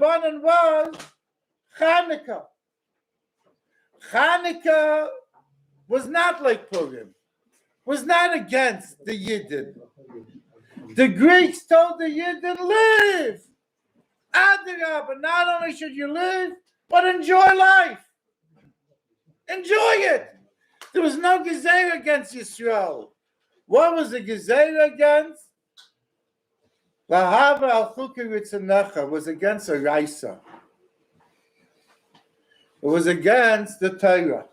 Rabbanan was Hanukkah. Hanukkah was not like Purim, was not against the Yidden. The Greeks told the Yidden, live. Adarabah, not only should you live, but enjoy life. Enjoy it. There was no gezerah against Yisrael. What was the gezerah against? Lahava al chuki ritzanecha was against a raisa. It was against the Torah.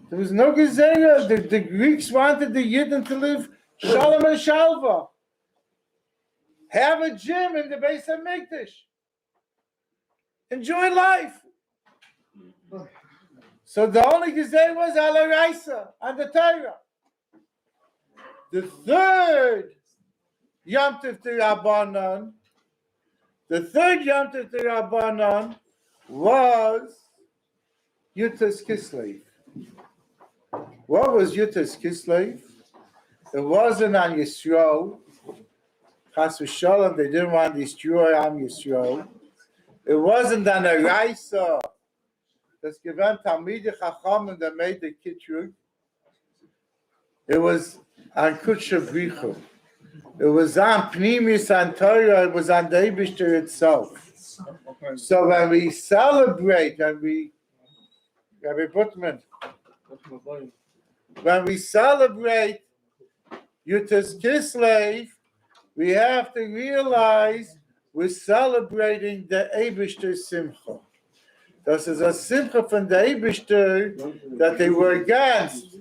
There was no gezerah. The Greeks wanted the Yidden to live shalom and shalva. Have a gym in the Beis HaMikdash. Enjoy life. So the only gezerah was ala raisa and the Torah. The third Yom Tov Rabbanan, was Yud Tes Kislev. What was Yud Tes Kislev? It wasn't on Yisrael. Chas v'shalom, they didn't want to destroy Am Yisrael. It wasn't on a Raisa. That's given Talmidei Chachamim that made the Kitrug. It was on Kutsha Brichu. It was on Pnimis and Torah. It was on the Eibishter itself. So when we celebrate, Rabbi Butman, when we celebrate Yud Tes Kislev, we have to realize we're celebrating the Eibishter Simcha. This is a Simcha from the Eibishter that they were against.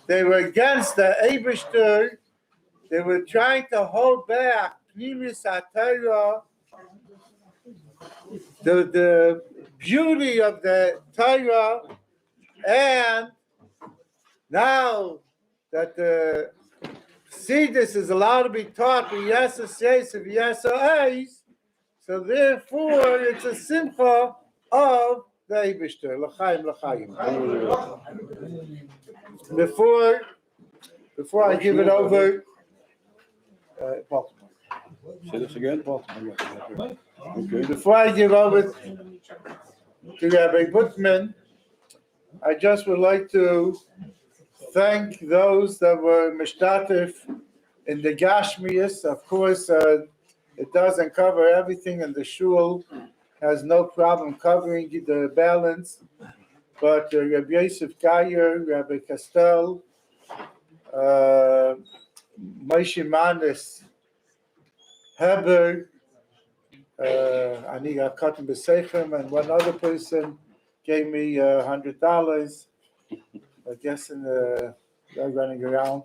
They were against the Eibishter. They were trying to hold back Pnimis HaTorah, the beauty of the Torah, and now that the Siddur is allowed to be taught by Yasa Seis of Yasa Eis, so therefore it's a simcha of the Eibishter. L'chaim, l'chaim. Before I give it over, Baltimore. Say this again, Baltimore. Okay. Before I give over to Rabbi Butman, I just would like to thank those that were mishtatif in the Gashmias. Of course, it doesn't cover everything, and the shul has no problem covering the balance. But Rabbi Yosef Geyer, Rabbi Castell, Moshe Manis, Heber, Ani Akatim B'Seichem, and one other person gave me $100. I guess they're running around.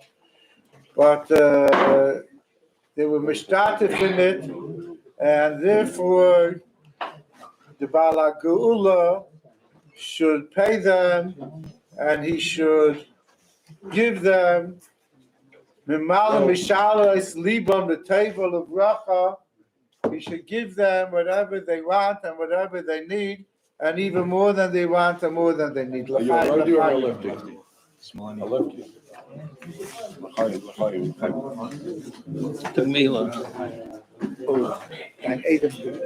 But they were mishtatif in it, and therefore the Baal HaGeula should pay them, and he should give them Mimala Mishalos Libam, the table of Bracha. He should give them whatever they want and whatever they need, and even more than they want and more than they need. Are you a righty or a lefty? A lefty.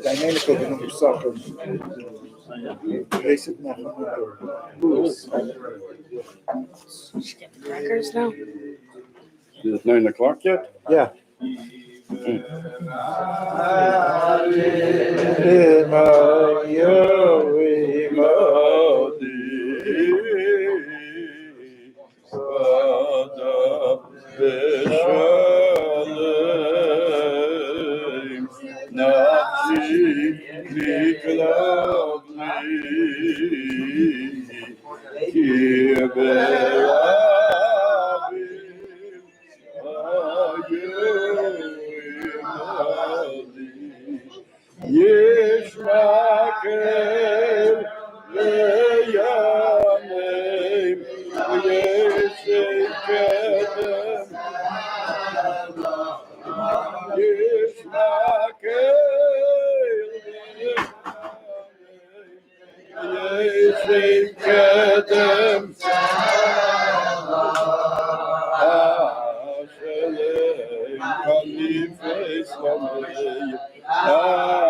Dein enige genoeg zakken. Wees het nog Crackers now. Is it 9 o'clock yet? Yeah. Ah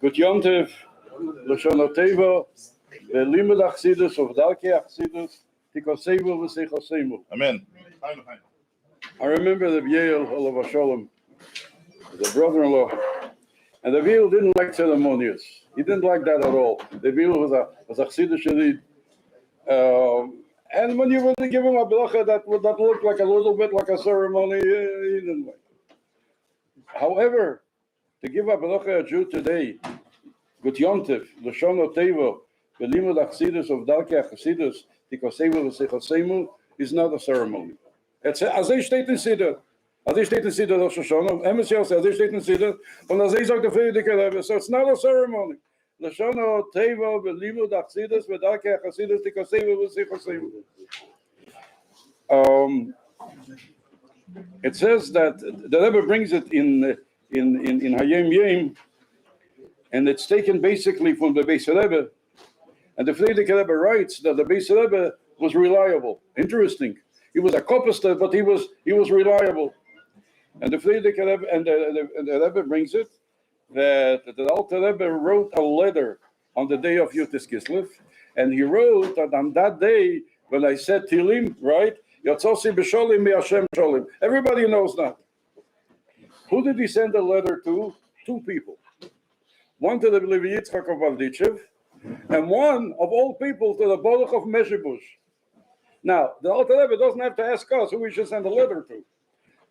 Good Yom Tov, Lashon Teva, the Limud Achsidus of Dalkei Achsidus, Tikoseivu v'Seichoseimu. Amen. I remember the B'Yael Olav Shalom, the brother-in-law, and the B'Yael didn't like ceremonious. He didn't like that at all. The B'Yael was a Chassidus Shadid. And when you would give him a bracha that looked like a little bit like a ceremony, he didn't like it. However, to give a bracha a Jew today, Good Yom Tov, Lashon Teva, the Limud Achsidus of Dalkei Achsidus, Tikoseivu v'Seichoseimu, is not a ceremony. It's as they steht in Siddur. As they steht in Siddur Rosh Hashanah, Emes says, as they steht in Siddur, and as they sagt the Friedrike Rebbe, so it's not a ceremony. Lashon Teva, the Limud Achsidus, the Dalkei Achsidus, Tikoseivu v'Seichoseimu. It says that the Rebbe brings it in Hayom Yom, and it's taken basically from the Beis Rebbe. And the Friedrike Rebbe writes that the Beis Rebbe was reliable. Interesting. He was a kopister, but he was reliable. And the Friedrike Rebbe and the Rebbe brings it that the Alter Rebbe wrote a letter on the day of Yud Tes Kislev, and he wrote that on that day when I said Tilim, right? Yatzosi b'sholim mi'Hashem sholim. Everybody knows that. Who did he send a letter to? Two people. One to the Rebbe Yitzchak of Valdichev, and one of all people to the Bolach of Mezhebush. Now, the Alter Rebbe doesn't have to ask us who we should send a letter to.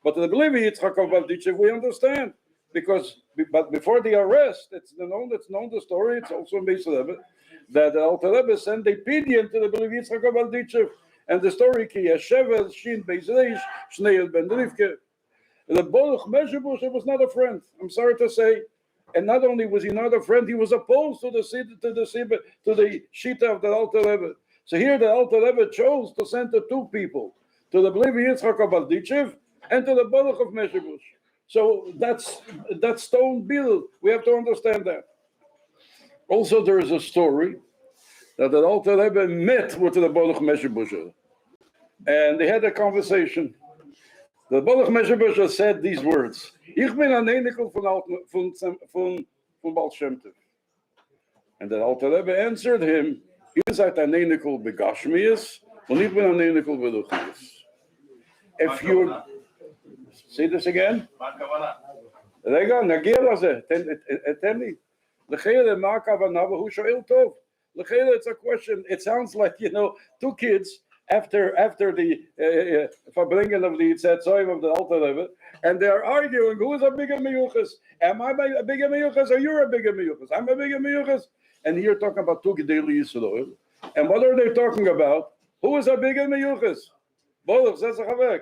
But the Rebbe Yitzchak of Valdichev, we understand. But before the arrest, it's known the story, it's also in Beis Rebbe, that the Alter Rebbe sent a pidyon to the Rebbe Yitzchak of Valdichev. And the story, Ki Yeshev, Shin Beis Reish, Shnei Ben Rivke. The Bolach Mezhebush was not a friend, I'm sorry to say. And not only was he not a friend, he was opposed to the Shita of the Alter Rebbe. So here the Alter Rebbe chose to send the two people, to the Rebbe Yitzchak of Valdichev and to the Bolach of Mezhebush. So that's stone built. We have to understand that. Also, there is a story that the Alter Rebbe met with the Bolach Mezhebush, and they had a conversation. The Bolach Mezhebush said these words: "Ich bin ein Einikel von Baal Shem Tov." And the Alter Rebbe answered him, "Ihr seid ein Einikel begashmius, und ich bin ein Einikel beruchnius." If you say this again, Rega, nagier laze, tell me. L'cheire ma kavana v'hu shoel tov. L'cheire, it's a question. It sounds like, two kids after the farbrengen of the Yud Tes Kislev of the Alter Rebbe, and they are arguing who is a bigger miyuchas. Am I a bigger miyuchas or you're a bigger miyuchas? I'm a bigger miyuchas. And here talking about two gedeli Yisrael. And what are they talking about? Who is a bigger miyuchas? Bolach, zet zich weg.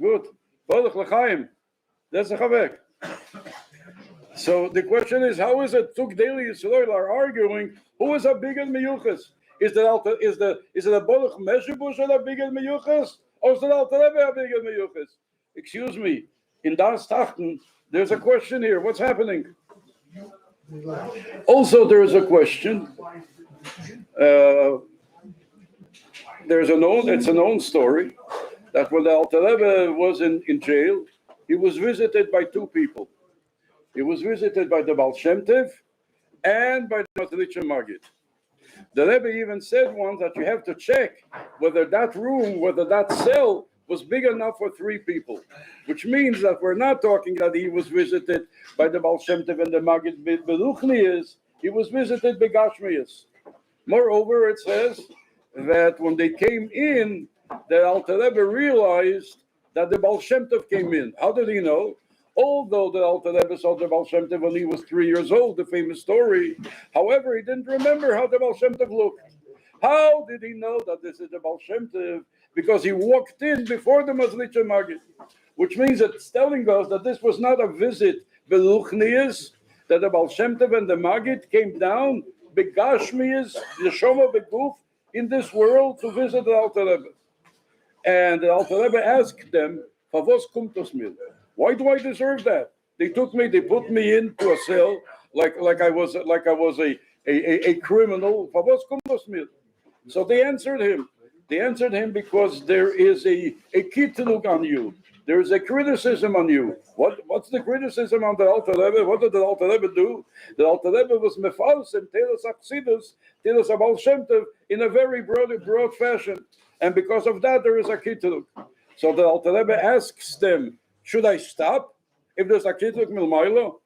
Good. Bolach l'chaim. Zet zich weg. So the question is, how is it two gedeli Yisrael are arguing who is a bigger miyuchas? Is it a Bolach Mezhebush or a bigger miyuchas? Or is the Alter Rebbe a bigger miyuchas? Excuse me, in Das Tachten, there's a question here. What's happening? Also, there is a question. It's a known story that when the Alter Rebbe was in jail, he was visited by two people. He was visited by the Baal Shem Tov and by the Matricha Maggid. The Rebbe even said once that you have to check whether that room, whether that cell was big enough for three people, which means that we're not talking that he was visited by the Baal Shem Tov and the Maggid Beruchnius, he was visited by Gashmius. Moreover, it says that when they came in, the Alter Rebbe realized that the Baal Shem Tov came in. How did he know? Although the Alter Rebbe saw the Baal Shem Tov when he was 3 years old, the famous story. However, he didn't remember how the Baal Shem Tov looked. How did he know that this is the Baal Shem Tov? Because he walked in before the Mazlicha Maggid, which means it's telling us that this was not a visit beluchnius, that the Baal Shem Tov and the Maggid came down begashmius, the Shoma beguf, in this world to visit the Alter Rebbe. And the Alter Rebbe asked them, "Favos kumtos mir? Why do I deserve that? They put me into a cell like I was a criminal. Favos kumtos mir?" So they answered him. They answered him because there is a kitlug on you. There is a criticism on you. What's the criticism on the Alter Rebbe? What did the Alter Rebbe do? The Alter Rebbe was mefalsim telos achsidus, telos Baal Shem Tov in a very broad fashion, and because of that there is a kitlug. So the Alter Rebbe asks them, should I stop if there's a kitlug milmaylo?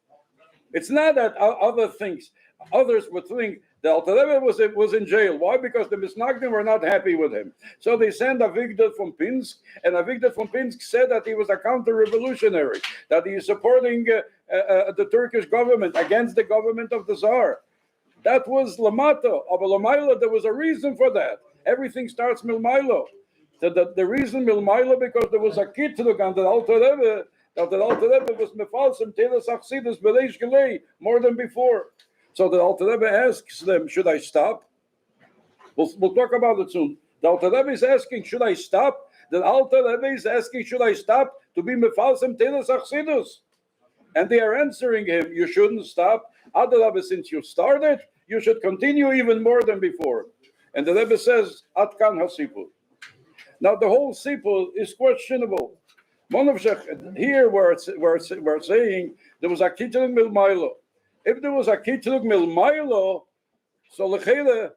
It's not that others would think the Alter Rebbe was in jail. Why? Because the Misnagdim were not happy with him. So they sent Avigdor from Pinsk, and Avigdor from Pinsk said that he was a counter-revolutionary, that he is supporting the Turkish government against the government of the Tsar. That was Lamato. Of Lamailo, there was a reason for that. Everything starts Milmailo. The reason Milmailo, because there was a kitlug on the Alter Rebbe, that the Alter Rebbe was mefalsim telos achsidus b'reish gelei more than before. So the Alter Rebbe asks them, should I stop? We'll talk about it soon. The Alter Rebbe is asking, should I stop? The Alter Rebbe is asking, should I stop to be mefalsim telos achsidus? And they are answering him, you shouldn't stop. Adarabbe, since you started, you should continue even more than before. And the Rebbe says, Ad kan hasipul. Now the whole sipul is questionable. Here where it's saying there was a kitlug milmaylo. If there was a kitlug milmaylo, so l'cheile,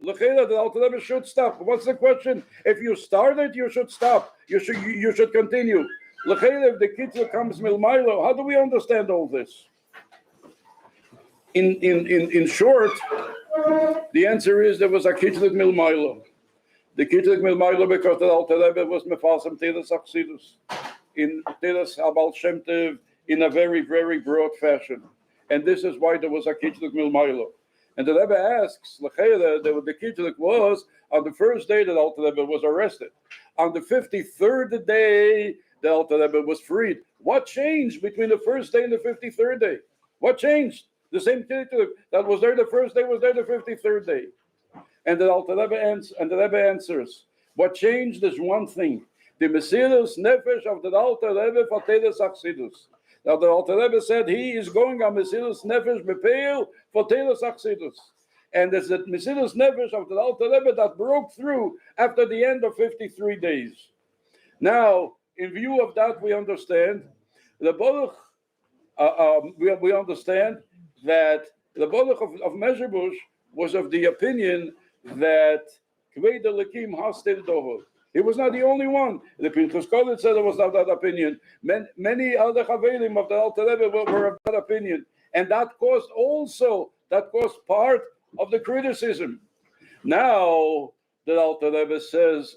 L'chera, the Alter Rebbe should stop. What's the question? If you started, you should stop. You should continue. L'chera, if the Kitzur comes milmailo, how do we understand all this? In short, the answer is there was a Kitzur milmailo. The Kitzur milmailo because the Alter Rebbe was mefalsem Teres Achsidus in Teres Habal Shem Tev in a very, very broad fashion. And this is why there was a Kitzur milmailo. And the Rebbe asks, the Kitzur was on the first day that Alter Rebbe was arrested. On the 53rd day, the Alter Rebbe was freed. What changed between the first day and the 53rd day? What changed? The same Kitzur that was there the first day was there the 53rd day. And the Alter Rebbe answers, what changed is one thing. The Mesiras Nefesh of the Alter Rebbe for Teres Achsidus. Now the Alter Rebbe said he is going on Mesiras Nefesh Bepeil for Teres Achsidus. And it's the Mesiras Nefesh of the Alter Rebbe that broke through after the end of 53 days. Now, in view of that, we understand the Baruch, we understand that the Baruch of Mezhebush was of the opinion that Kvei Delekim Hastil Dover. He was not the only one. The Pinchas Kodesh said it was not that opinion. Many other Chaverim of the Alter Rebbe were of that opinion. And that caused part of the criticism. Now, the Alter Rebbe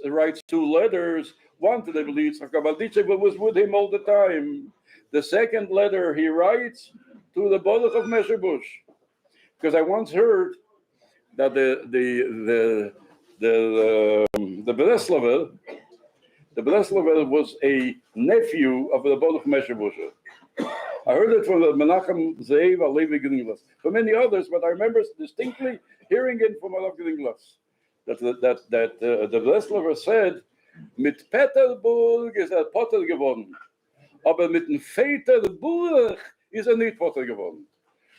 writes 2 letters. One to the Rebbe Yitzchak Abaditche, who was with him all the time. The second letter he writes to the Baruch of Mezhebush. Because I once heard that the Breslover was a nephew of the Baruch Mezhebush. I heard it from the Menachem Ze'ev Alevi Gringlas, from many others, but I remember distinctly hearing it from Rav Gringlas that the Breslover said, "Mit Peterburg is Potter geworden, aber mit dem Veterburg is nicht Potter geworden."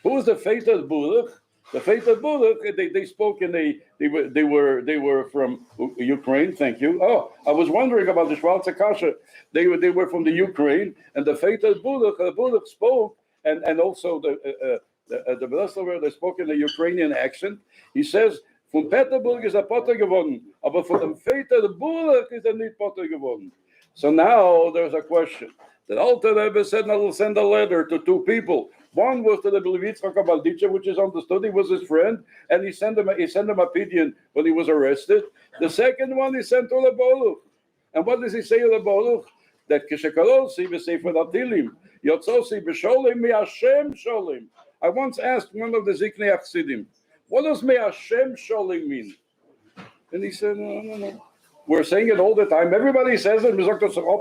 Who is the Veterburg? The Veterburg, they spoke in they were from Ukraine. Thank you. Oh, I was wondering about the Schwarze Kasha. They were from the Ukraine, and the Veterburg spoke, and also the Breslover, they spoke in a Ukrainian accent. He says, "Von Peterburg is Potter geworden, aber von dem Veterburg is nicht Potter geworden." So now there's a question. The Alter Rebbe said, "I will send a letter to 2 people." One was to the Rebbe Yitzchak Abaditche, which is understood. He was his friend, and he sent him a pidyon when he was arrested. The second one he sent to the Baruch. And what does he say to the Baruch? That Kishekarosi v'sefer Atilim Yotzosi b'sholim me'Hashem sholim. I once asked one of the Ziknei Achsidim, what does me'Hashem sholim mean? And he said, no. We're saying it all the time. Everybody says it. Yotzosi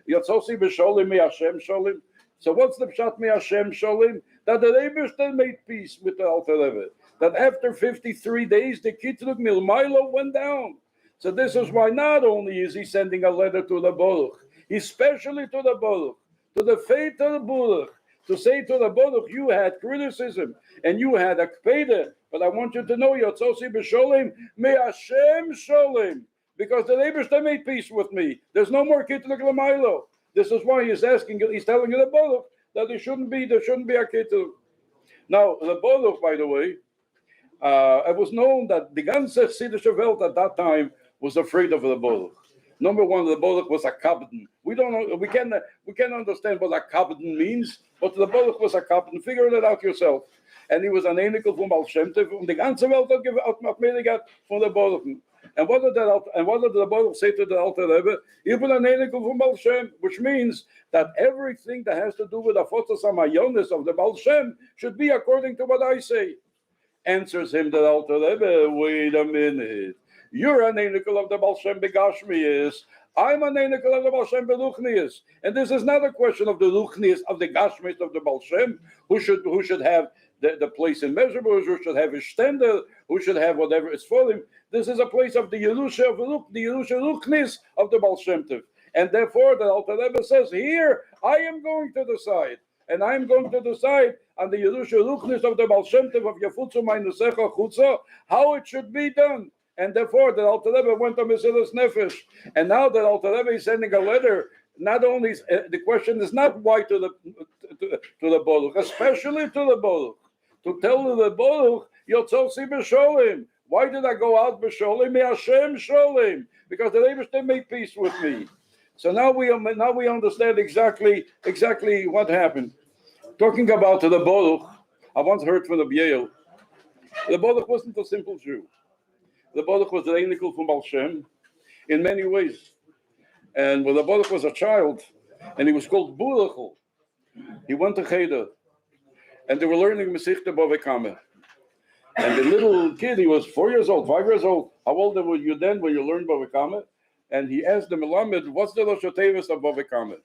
b'sholim me'Hashem sholim. So what's the pshat me'Hashem sholim? That the Rebbe made peace with the Alter Rebbe. That after 53 days, the Kitzur milmailo went down. So this is why not only is he sending a letter to the Baruch, especially to the Baruch, to the Feiter Baruch, to say to the Baruch, you had criticism and you had a kpeda, but I want you to know, Yotzosi b'sholim me'Hashem sholim, because the Rebbe made peace with me. There's no more Kitzur milmailo. This is why he's telling the Baruch that there shouldn't be a Kitzur. Now, the Baruch, by the way, it was known that the ganze Chassidische Welt at that time was afraid of the Baruch. Number one, the Baruch was a kapten. We can't understand what a kapten means, but the Baruch was a kapten. Figure it out yourself. And he was an Einikel from Baal Shem Tov, and the ganze Welt hat Medigat from the Baruch. And what did the Baruch say to the Alter Rebbe? Which means that everything that has to do with the Fotos Hamayonis of the Baal Shem should be according to what I say. Answers him the Alter Rebbe, wait a minute. You're an Einikel of the Baal Shem Begashmius. I'm an Einikel of the Baal Shem Beruchnius. And this is not a question of the Ruchnius, of the Gashmius of the Baal Shem, who should have the place in Mezhebush, who should have his stender, who should have whatever is for him. This is a place of the Yerusha Ruchnis of the Baal Shem Tov. And therefore, the Alter Rebbe says, here, I am going to decide. And I'm going to decide on the Yerusha Ruchnis of the Baal Shem Tov of Yafutzu Mainusecha Chutza, how it should be done. And therefore, the Alter Rebbe went to Mesilas Nefesh. And now the Alter Rebbe is sending a letter. Not only, the question is not why to the Baruch, especially to the Baruch. To tell the Baruch, Yotzosi b'sholim. Why did I go out b'sholim? Me Hashem sholim, because the Rebbe made peace with me. So now we understand exactly what happened. Talking about the Baruch, I once heard from the Yale. The Baruch wasn't a simple Jew. The Baruch was the Einikel from Baal Shem in many ways. And when the Baruch was a child, and he was called Burachel, he went to Cheder, and they were learning Masechta Bava Kama. And the little kid, he was 4 years old, 5 years old. How old were you then when you learned Bava Kama? And he asked the Melamed, what's the Rosh Hashanah of Bava Kama?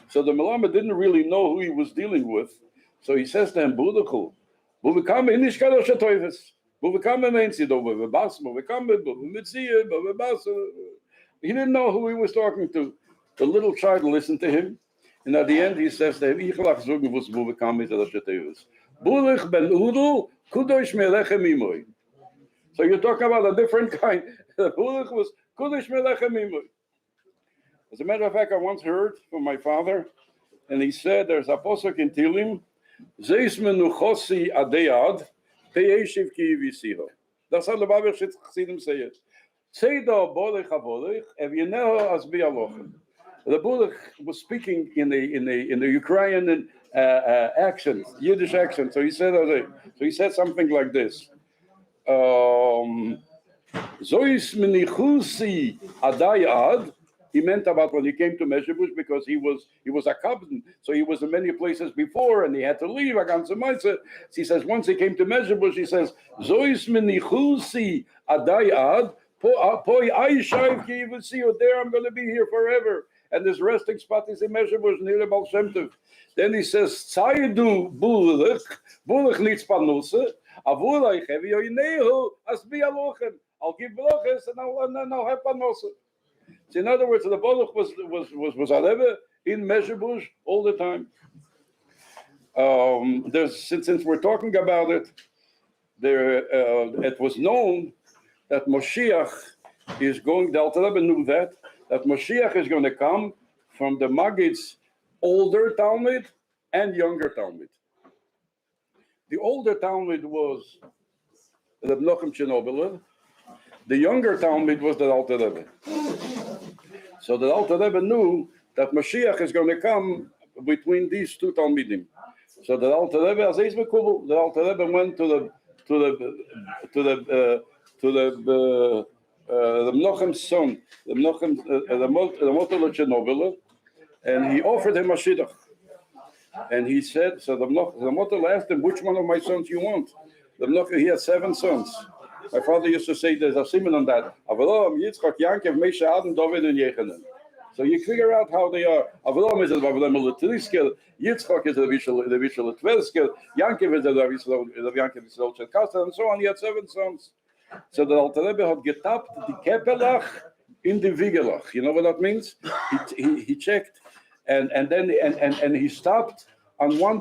So the Melamed didn't really know who he was dealing with. So he says to him, Burachel, Bava Kama inish ka Rosh Hashanah. Bava Kama means you know, Bava Bas, Bava Kama, Bava Mitzvah, Bava Bas. He didn't know who he was talking to. The little child listened to him, and at the end he says to him, Burach ben Udel, Kudosh Melechem Imoy. So you're talking about a different kind. Burach was Kudosh Melechem Imoy. As a matter of fact, I once heard from my father, and he said there's a posuk in Tilim, Zeis menuchosi adeyad, peyeshiv ki yivisiho. That's how the Bible Chassidim say it. Seido borech havorech, evyeneho as bialoch. The Burach was speaking in the Ukrainian accent, Yiddish accent. So he said something like this. Zois menichusi adayad. He meant about when he came to Mezhebush because he was a captain, so he was in many places before and he had to leave. So he says once he came to Mezhebush, he says Zois menichusi adayad. There I'm going to be here forever. And this resting spot is in Mezhebush near the Baal Shem Tov. Then he says, Tzaydu Burach, Burach needs panusa, Avurach hevi yoinehu, as bi alochen. I'll give brachas and I'll have panusa. So in other words, the Baruch was a Rebbe in Mezhebush all the time. Since we're talking about it, it was known that Moshiach is going, the Alter Rebbe knew that Moshiach is going to come from the Maggid's older Talmud and younger Talmud. The older Talmud was the Menachem Chernobyl. The younger Talmud was the Alter Rebbe. So the Alter Rebbe knew that Moshiach is going to come between these two Talmidim. So the Alter Rebbe, as the Alter Rebbe went to the Menachem's son, the Motel Chernobyl, and he offered him a shidduch. And he said, so the Motel asked him, which one of my sons you want? He had 7 sons. My father used to say, there's a simon on that. Avraham, Yitzchak, Yankov, Moshe, Adam, David, and Yechanan. So you figure out how they are. Avraham is the Avraham L'Triskel, Yitzchak is the Vishal L'Tverskel, Yankov is the Yankov Yisrael Cherkasser, and so on. He had 7 sons. So the Alter Rebbe had getapped the Kepelach in the Vigelach. You know what that means? He checked, and then he stopped on one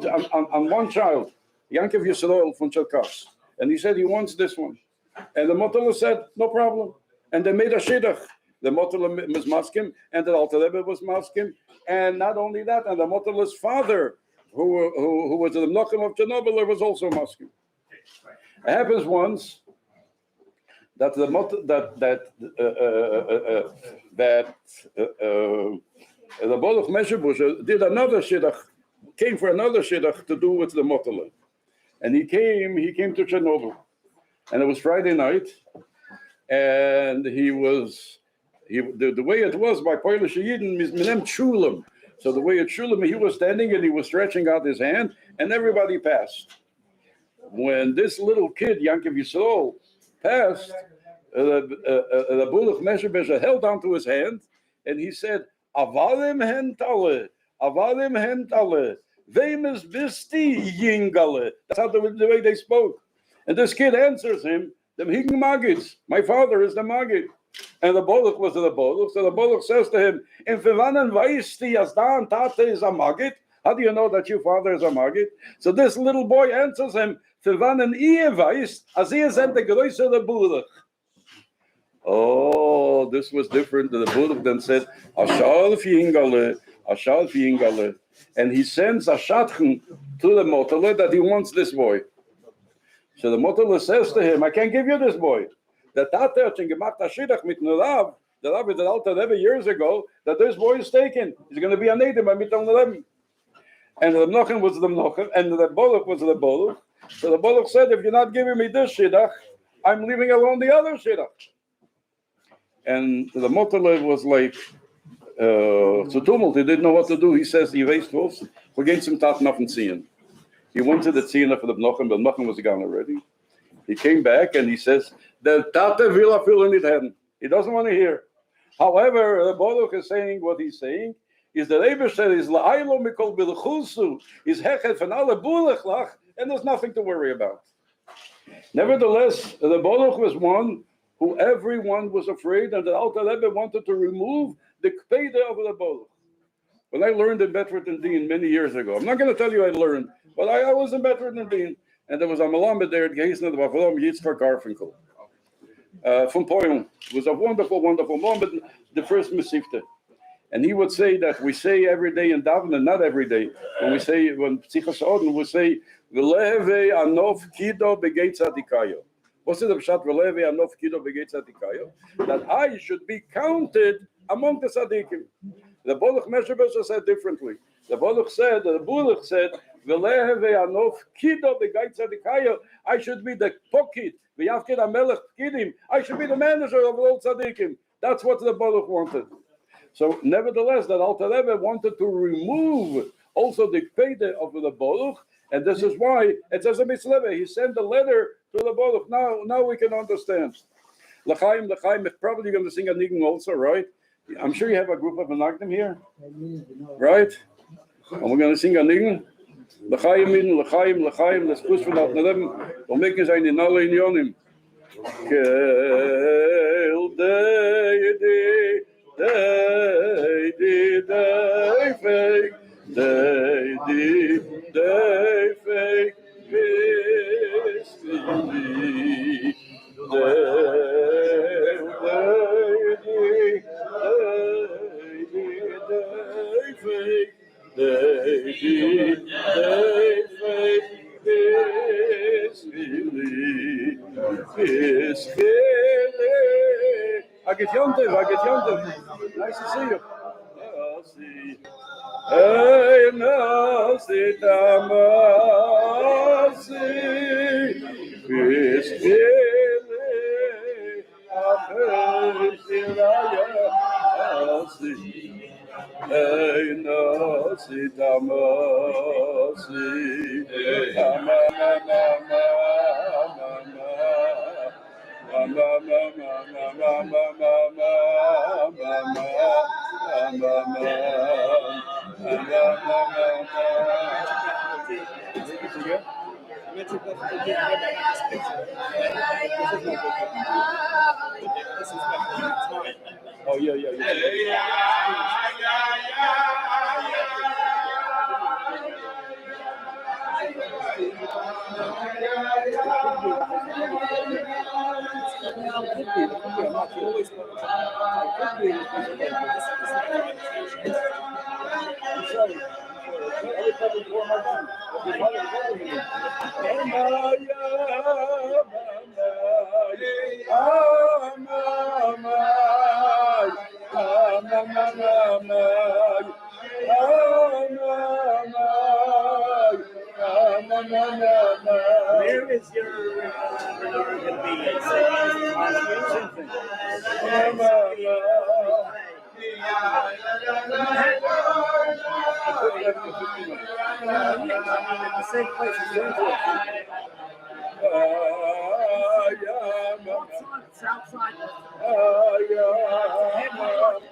child, Yankov Yisrael from Cherkasser, and he said he wants this one. And the Motala said, no problem. And they made a shidduch. The Motala was maskim, and the Alter Rebbe was maskim. And not only that, and the Motala's father, who was the Menachem of Chernobyl, was also maskim. It happens once that the Baruch Mezhebush did another shidduch, came for another shidduch to do with the Motala. And he came to Chernobyl. And it was Friday night, and the way it was by Polish Yidden is Minem Chulam. So the way at Chulam, he was standing and he was stretching out his hand, and everybody passed. When this little kid, Yankov Yisrael, passed, the Baruch Mezhebush held onto his hand, and he said, Avalim hentale, vemes bisti yingale. That's how the way they spoke. And this kid answers him, the Higen Magids, my father is the Magid. And the Baruch was the Baruch. So the Baruch says to him, in Fivanen Vaisti as Dan Tate is a Magid. How do you know that your father is a Magid? So this little boy answers him, Fivanen Ie Weist, as he is the Größe the Baruch. Oh, this was different. The Baruch then said, Ashal Fiingale. And he sends a Shatchen to the Motele that he wants this boy. So the Motala says to him, I can't give you this boy. The Tate hat schon gemacht a Shidduch mit dem Rav, the Rav with the Alter Rebbe years ago, that this boy is taken. He's going to be a native by Mitam Rebbe. And the Mnochen was the Mnochen, and the Boluch was the Boluch. So the Boluch said, if you're not giving me this Shidduch, I'm leaving alone the other Shidduch. And the Motala was like, zu tumult, he didn't know what to do. He says, he raised wolves, we're getting some tat nothing seeing. He went to the Tzina for the Mnochen, but Mnochen was gone already. He came back and he says, the Tate will feel in his head. He doesn't want to hear. However, the Boluch is saying what he's saying is that Rebbe said is la'aylo mikol bilchusu is hechet van alle bulechlach, and there's nothing to worry about. Nevertheless, the Boluch was one who everyone was afraid, and the Alter Rebbe wanted to remove the kpeda of the Boluch. When I learned in Bedford and Dean many years ago, I'm not going to tell you I learned, but I was in Bedford and Dean, and there was a Malamed there at Geisner, the Bavarom Yitzchak Garfinkel. From Poyon. It was a wonderful, wonderful moment, the first Mesivta. And he would say that we say every day in Davin, and not every day. When Psichas Odin, we say, V'leheve anof kido begeitz adikayo. What's it, Pshat? V'leheve anof kido begeitz adikayo? That I should be counted among the Tzadikim. The Boluch Meshebesh said differently. The Boluch said, V'leheve anof kido begeitz adikayo. I should be the pocket. V'yavkid amelech kidim. I should be the manager of all Tzadikim. That's what the Boluch wanted. So, nevertheless, that Alter Rebbe wanted to remove also the Kpede of the Boluch, and this is why it says a mitzvah. He sent a letter to the Boluch. Now we can understand. L'chaim, probably going to sing a nigun also, right? I'm sure you have a group of Menachim here, right? And we're going to sing a nigun. L'chaim, let's push from Alter Rebbe. We'll make it in alle inyonim. Kel deidi. They fake, peacefully. I get Yontev. Nice to see you. Hey, Nasi Tamasi, Piskele, Apeshiraya, Hey, Nasi Tamasi, Oh, yeah. Where is your going to be? The same place as it's outside. Take a look.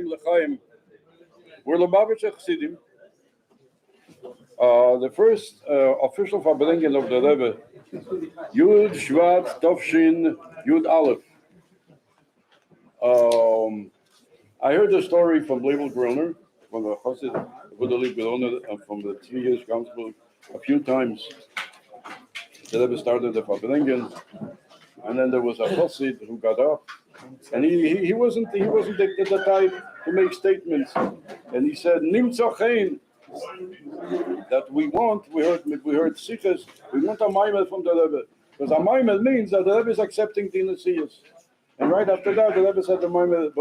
L'chaim. We're Lubavitcher Chassidim. The first official farbrengen of the Rebbe, Yud Shvat Tovshin Yud Aleph. I heard the story from Leibel Groner, from the Chassid, from the 3 years council, a few times. The Rebbe started the farbrengen, and then there was a Chassid who got up, and he wasn't the type to make statements, and he said, "Nimtzachein." That we heard sikhs, we want a maimel from the Rebbe. Because a maimel means that the Rebbe is accepting the Nesiyas. And right after that, the Rebbe said the maimel,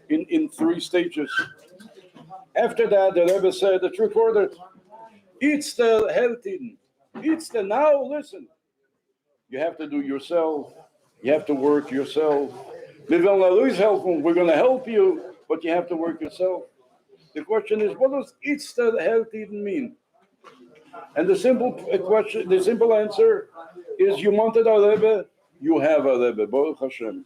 in 3 stages. After that, the Rebbe said the truth ordered. It's the heltin. It's the now, listen. You have to do yourself. You have to work yourself. We're going to help you, but you have to work yourself. The question is, what does Itzter health even mean? And the simple answer is, you wanted a Rebbe, you have a Rebbe, Baruch Hashem.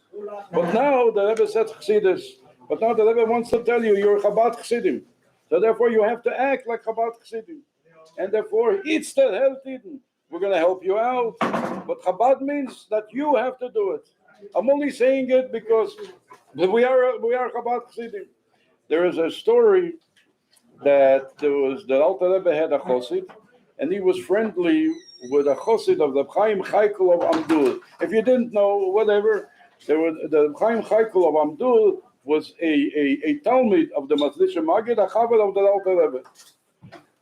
But now the Rebbe said Chassidus, but now the Rebbe wants to tell you, you're Chabad Chassidim. So therefore you have to act like Chabad Chassidim. And therefore, Itzter health even. We're going to help you out. But Chabad means that you have to do it. I'm only saying it because we are Chabad Chassidim. There is a story that the Alter Rebbe had a chassid, and he was friendly with a chassid of the Chaim Chaikel of Amdul. If you didn't know, whatever, the Chaim Chaikel of Amdul was a Talmud of the Matzlisha Magid, a Chaver of the Alter Rebbe.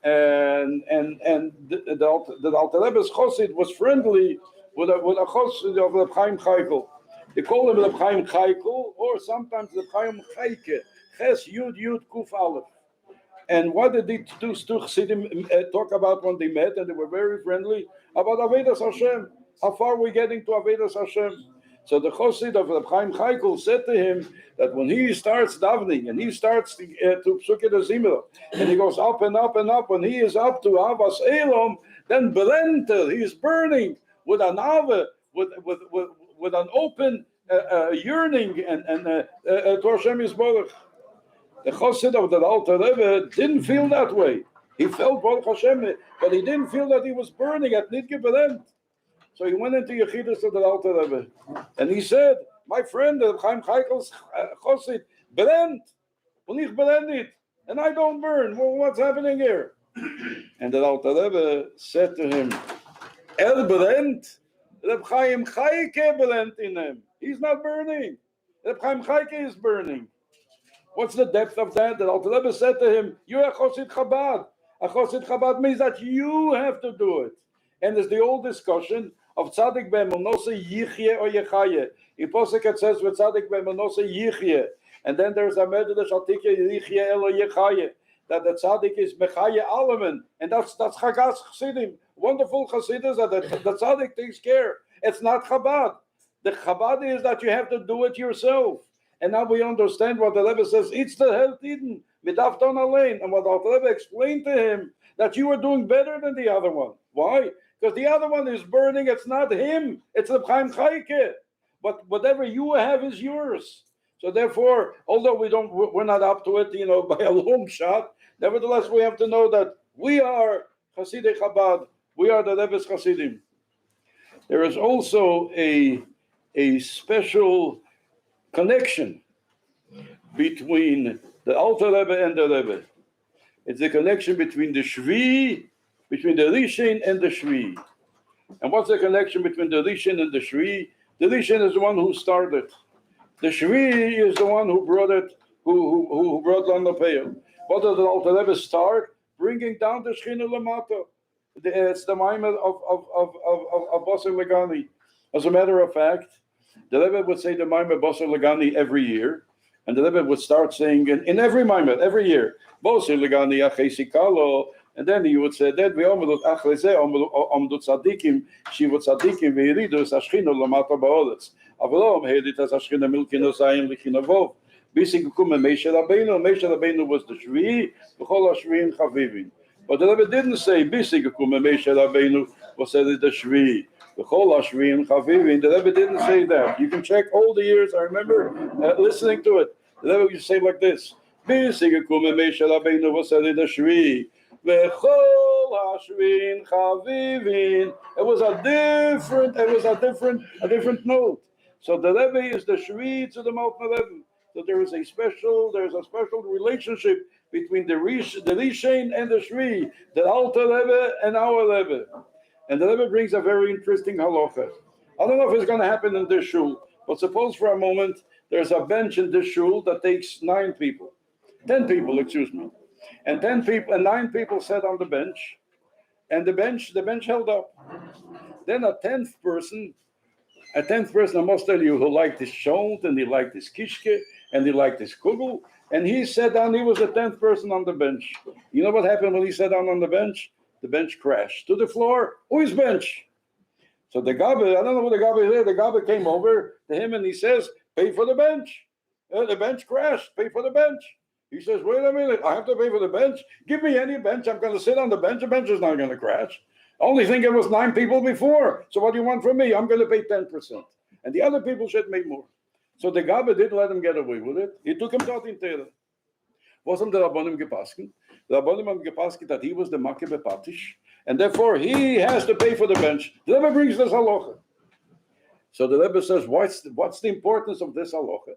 And the Alter Rebbe's chassid was friendly with a chassid of the Chaim Chaikel. They call him the Chaim Chaikel, or sometimes the Chaim Chaike. Ches Yud Kuf Aleph. And what did these two Chassidim talk about when they met? And they were very friendly about Avedas Hashem. How far are we getting to Avedas Hashem? So the Chassid of Reb Chaim Chaikel said to him that when he starts davening and he starts to Psukei Zimra, and he goes up and up and up, when he is up to Avas Elom, then Belenter, he is burning with an Ave, with an open yearning and to Hashem Yisborach. The Chassid of the Alter Rebbe didn't feel that way. He felt Baruch Hashem, but he didn't feel that he was burning at Nidge Berent. So he went into Yechidus of the Alter Rebbe, and he said, "My friend, Chaim Chaikel's Chassid, Berent, und ich brenne nicht, and I don't burn. Well, what's happening here?" And the Alter Rebbe said to him, Berent, Reb Chaim Chaike Berent in him. He's not burning. Reb Chaim Chaike is burning. What's the depth of that? The Alter Rebbe said to him, "You're a Chosid Chabad. A Chosid Chabad means that you have to do it." And there's the old discussion of Tzadik be'emunose Yichye or Yechaye. In Posek it says with Tzadik be'emunose Yichye. And then there's a Medrash Altikye Yichye Elo Yechaye. That the Tzadik is Mechaye Alaman. And that's Chagas Chassidim. Wonderful Chassidus that the Tzadik takes care. It's not Chabad. The Chabad is that you have to do it yourself. And now we understand what the Rebbe says, it's the Hel Tiden, midafton alein. And what the Rebbe explained to him, that you are doing better than the other one. Why? Because the other one is burning, it's not him, it's the Chaim Chaike. But whatever you have is yours. So therefore, although we're not up to it, by a long shot, nevertheless we have to know that we are Chasidei Chabad, we are the Rebbe's Chasidim. There is also a special connection between the Alter Rebbe and the Rebbe. It's the connection between the Shvi, between the Rishon and the Shvi. And what's the connection between the Rishon and the Shvi? The Rishon is the one who started. The Shvi is the one who brought it, who brought down the Peil. What did the Alter Rebbe start? Bringing down the Shechina Lamata. It's the Maimer of Basar Legani. As a matter of fact, the Rebbe would say the Maimer Basar Legani every year, and the Rebbe would start saying in every Maimer, every year, Basar Legani Achesikalo, and then he would say that we omdut achleze omdut tzadikim shivot tzadikim ve'yiridus ashchinu lamata ba'oretz avalom hedit as ashchina milkino sayim lichinavov bisig kume Moshe Rabbeinu was the shvi v'chol hashviim chavivim. But the Rebbe didn't say bisig kume Moshe Rabbeinu was said the shvi v'chol hashviim chavivim. The Rebbe didn't say that. You can check all the years. I remember listening to it. The Rebbe used to say like this: bisig kume Moshe Rabbeinu was said the shvi. It was a different note. So the Rebbe is the Shvi to the Malton Rebbe. So there's a special relationship between the Rishon and the Shvi, the Alter Rebbe and our Rebbe. And the Rebbe brings a very interesting halacha. I don't know if it's going to happen in this shul, but suppose for a moment there's a bench in this shul that takes 10 people, and 10 people and 9 people sat on the bench, and the bench held up. Then a 10th person, I must tell you, who liked his shont, and he liked his kishke, and he liked his kugel, and he sat down. He was the 10th person on the bench. You know what happened when he sat down on the bench? The bench crashed to the floor. Whose bench? So the Gabbe, I don't know what the Gabbe is. The Gabbe came over to him and he says, "Pay for the bench." The bench crashed. Pay for the bench. He says, "Wait a minute, I have to pay for the bench? Give me any bench. I'm going to sit on the bench. The bench is not going to crash. Only thing it was 9 people before. So what do you want from me? I'm going to pay 10%. And the other people should make more." So the Gabbe didn't let him get away with it. He took him to in Tera. Wasn't the Rabbanim gepasken? The Rabbanim have gepasken that he was the Makkeh Bepatish, and therefore he has to pay for the bench. The Rebbe brings this halacha. So the Rebbe says, what's the importance of this halacha?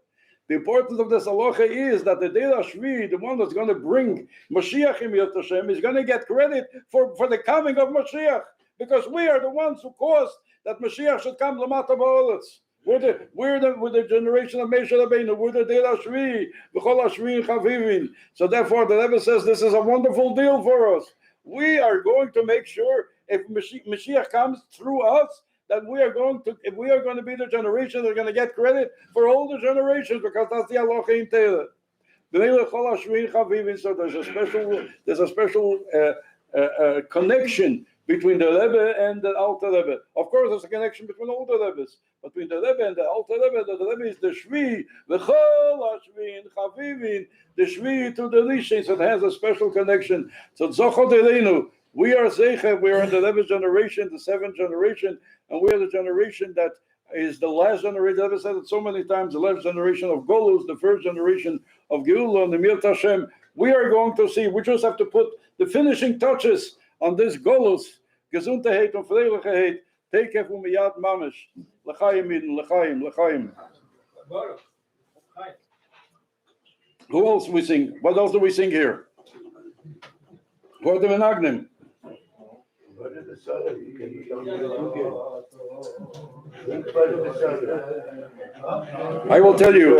The importance of this halacha is that the Deir Shvi, the one that's going to bring Mashiach in Yud Hashem, is going to get credit for the coming of Mashiach, because we are the ones who caused that Mashiach should come Lamata Ba'oretz. We're the generation of Moshe Rabbeinu. We're the Deir Shvi, B'chol Hashvi Chavivin. So therefore, the Rebbe says this is a wonderful deal for us. We are going to make sure if Mashiach comes through us, that we are going to be the generation that are going to get credit for all the generations, because that's the halacha in Torah. So there's a special connection between the Rebbe and the Alter Rebbe. Of course, there's a connection between all the Rebbes. Between the Rebbe and the Alter Rebbe, the Rebbe is the Shvi, the Chol HaShvi, Chavivin, the Shvi to the Rishon, so it has a special connection. So Zochot Eleinu, we are Zeicha, we are in the Rebbe's generation, the 7th generation, and we are the generation that is the last generation. The Rebbe said it so many times, the last generation of Golus, the first generation of Geulah, and the Mir Tashem. We are going to see, we just have to put the finishing touches on this Golus, Gesundheit und Freilichkeit, Tekef und Miyad Mamish, L'chaim Eden, L'chaim. Who else we sing? What else do we sing here? What do we nagnim? I will tell you.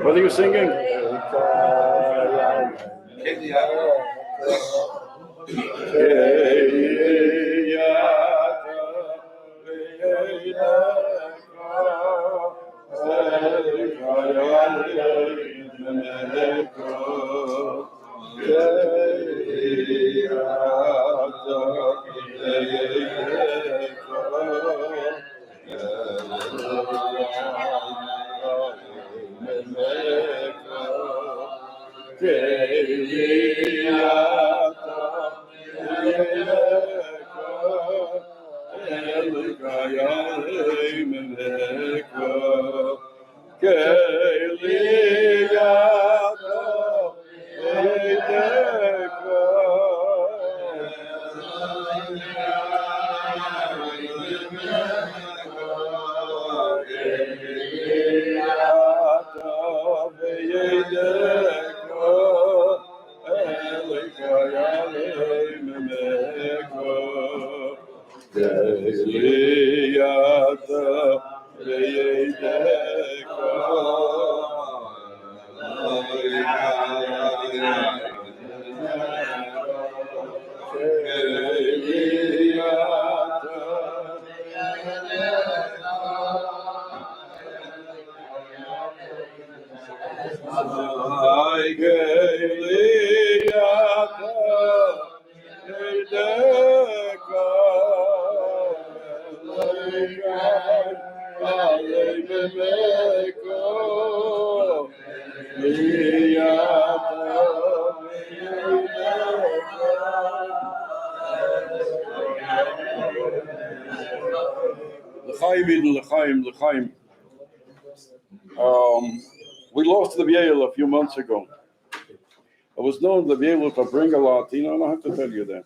What are you singing? L'chaim. We lost the Yale a few months ago. I was known the Yale to bring a lot. I don't have to tell you that.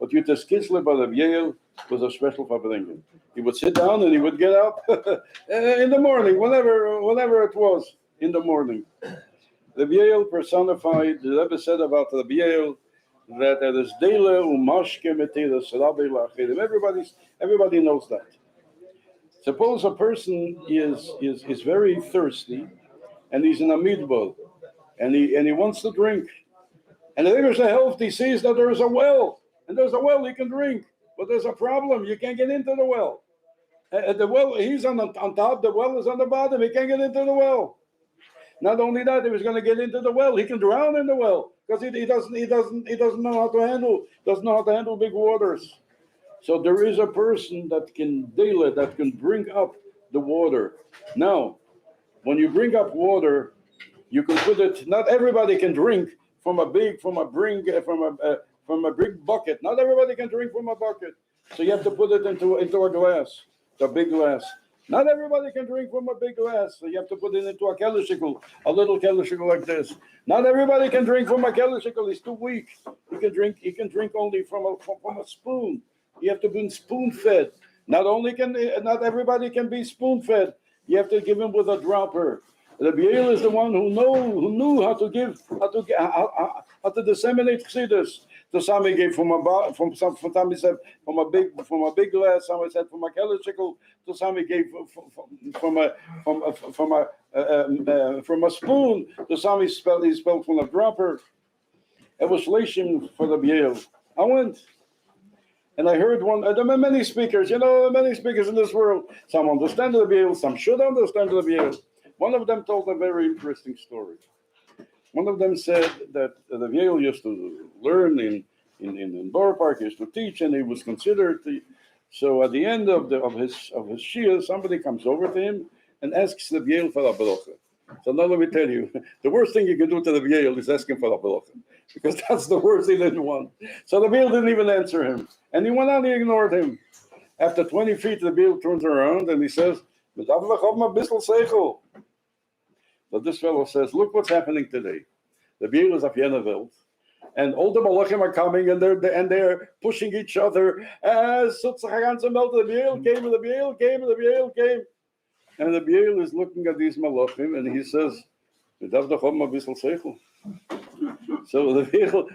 But Yud Tes Kislev by the Yale was a special farbrengen. He would sit down and he would get up in the morning, whenever it was in the morning. The Yale personified. The Rebbe said about the Yale that it is dele umashke metiras rabbi lachidim. Everybody knows that. Suppose a person is very thirsty, and he's in a midbar, and he wants to drink, and there's a health. He sees that there is a well, and there's a well he can drink, but there's a problem. You can't get into the well. The well, he's on top. The well is on the bottom. He can't get into the well. Not only that, if he's going to get into the well, he can drown in the well because he doesn't know how to handle big waters. So there is a person that can deal it, that can bring up the water. Now, when you bring up water, you can put it. Not everybody can drink from a big bucket. Not everybody can drink from a bucket. So you have to put it into a glass, a big glass. Not everybody can drink from a big glass, so you have to put it into a little kelishikul like this. Not everybody can drink from a kelishikul. He's too weak. He can drink only from a spoon. You have to be spoon-fed. Not everybody can be spoon-fed. You have to give him with a dropper. The Biel is the one who knew how to disseminate chassidus. The Sami gave from a big glass. Somebody said from a kelishikul. The Sami gave from a spoon. The Sami spelled from a dropper. It was leishim for the Biel. I went. And I heard there are many speakers, many speakers in this world. Some understand the Biel, some should understand the Biel. One of them told a very interesting story. One of them said that the Biel used to learn in Borough Park, he used to teach, and he was considered. So at the end of his shiur, somebody comes over to him and asks the Biel for a bracha. So now let me tell you, the worst thing you can do to the Biel is ask him for a bracha, because that's the worst he didn't want. So the Biel didn't even answer him, and he went on. He ignored him. After 20 feet, the Biel turns around and he says, "But this fellow says, look what's happening today. The Biel is up Yeneveld, and all the malachim are coming, and they're pushing each other. The Biel came, and the Biel came, and the Biel came." And the Biel is looking at these malachim, and he says, so the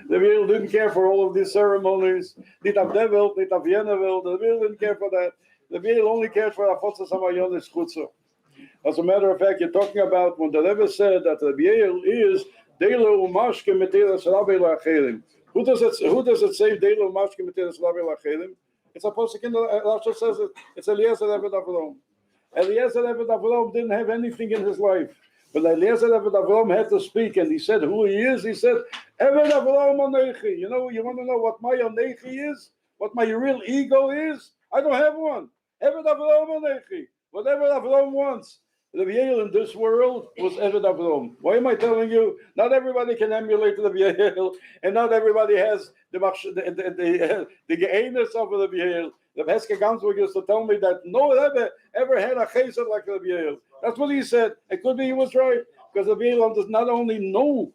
Biel didn't care for all of these ceremonies. The Biel didn't care for that. The Biel only cared for Afotzas Hamayonis Chutza. As a matter of fact, you're talking about when the Rebbe said that the Biel is Delo Umashke Meteras Rabbi Lachelim. Who does it say Delo Umashke Meteras Rabbi Lachelim? It's a posuk in the Rashi says it. It's Eliezer Rebbe Avram. Eliezer Rebbe Avram didn't have anything in his life. But Eliezer Rebbe Avram had to speak, and he said who he is. He said, Eved Avram Anechi. You want to know what my Anechi is? What my real ego is? I don't have one. Eved Avram Anechi. Whatever Avram wants. The Biel in this world was Eved Avram. Why am I telling you? Not everybody can emulate the Biel, and not everybody has the ge'enes of the Biel. The Heske Gansburg used to tell me that no Rebbe ever had a chesed like the Biel. That's what he said. It could be he was right, because the Biel not only knew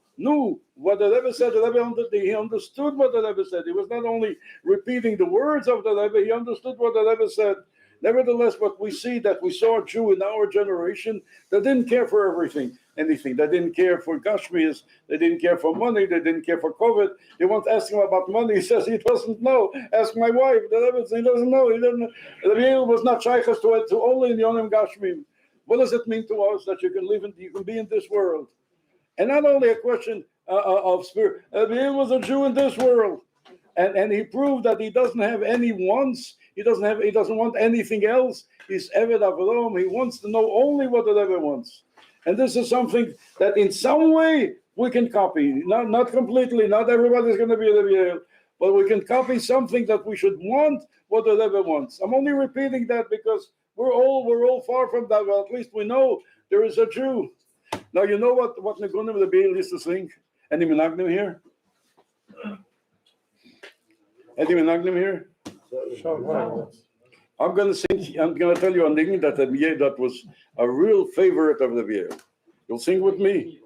what the Rebbe said, he understood what the Rebbe said. He was not only repeating the words of the Rebbe, he understood what the Rebbe said. Nevertheless, what we saw a Jew in our generation that didn't care for everything. anything. They didn't care for Gashmis. They didn't care for money. They didn't care for COVID. They won't ask him about money. He says he doesn't know. Ask my wife. He doesn't know. He doesn't know. The Rebbe was not shaykhs to only in Yonim Gashmim. What does it mean to us that you can be in this world? And not only a question of spirit. The Rebbe was a Jew in this world. And he proved that he doesn't have any wants. He doesn't want anything else. He's Eved Avraham. He wants to know only what the Rebbe wants. And this is something that in some way we can copy. Not completely. Not everybody's going to be a Rebbe, but we can copy something that we should want what the Rebbe wants. I'm only repeating that because we're all far from that. Well, at least we know there is a Jew. Now you know what Negunim Rebbe used to sing. Any Menagnim here? Any Menagnim here? I'm going to tell you a thing that was a real favorite of the beer. You'll sing with me.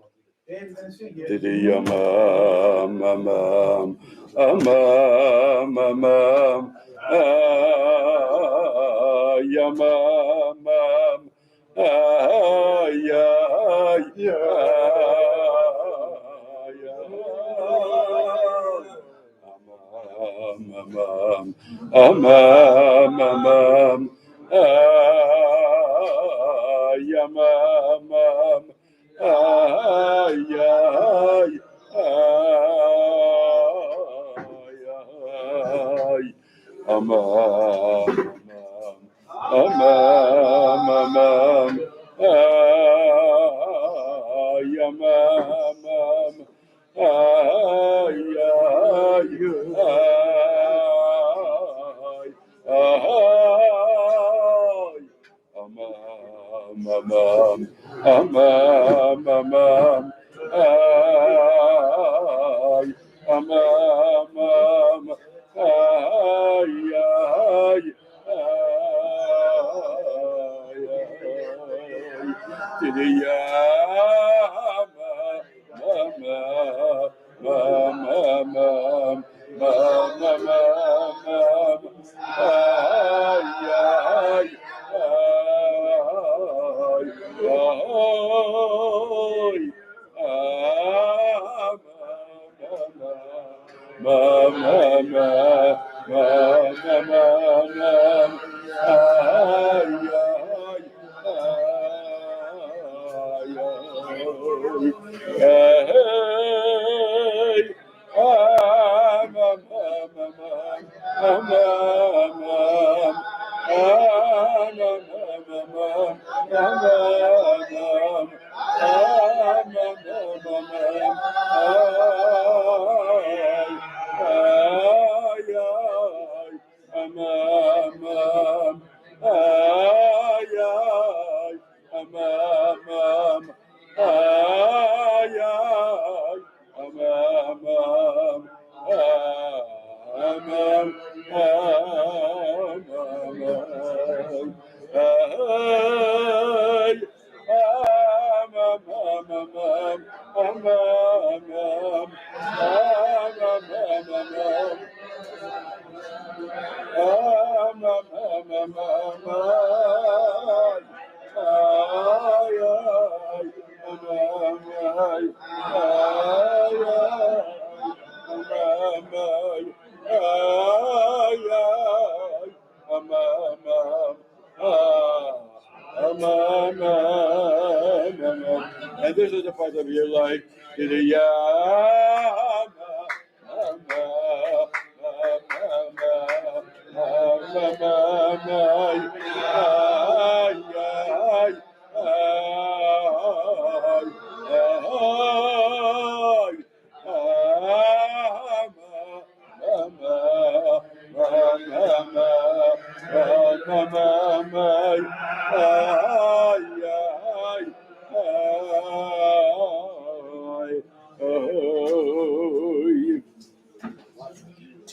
And this is the part of your life.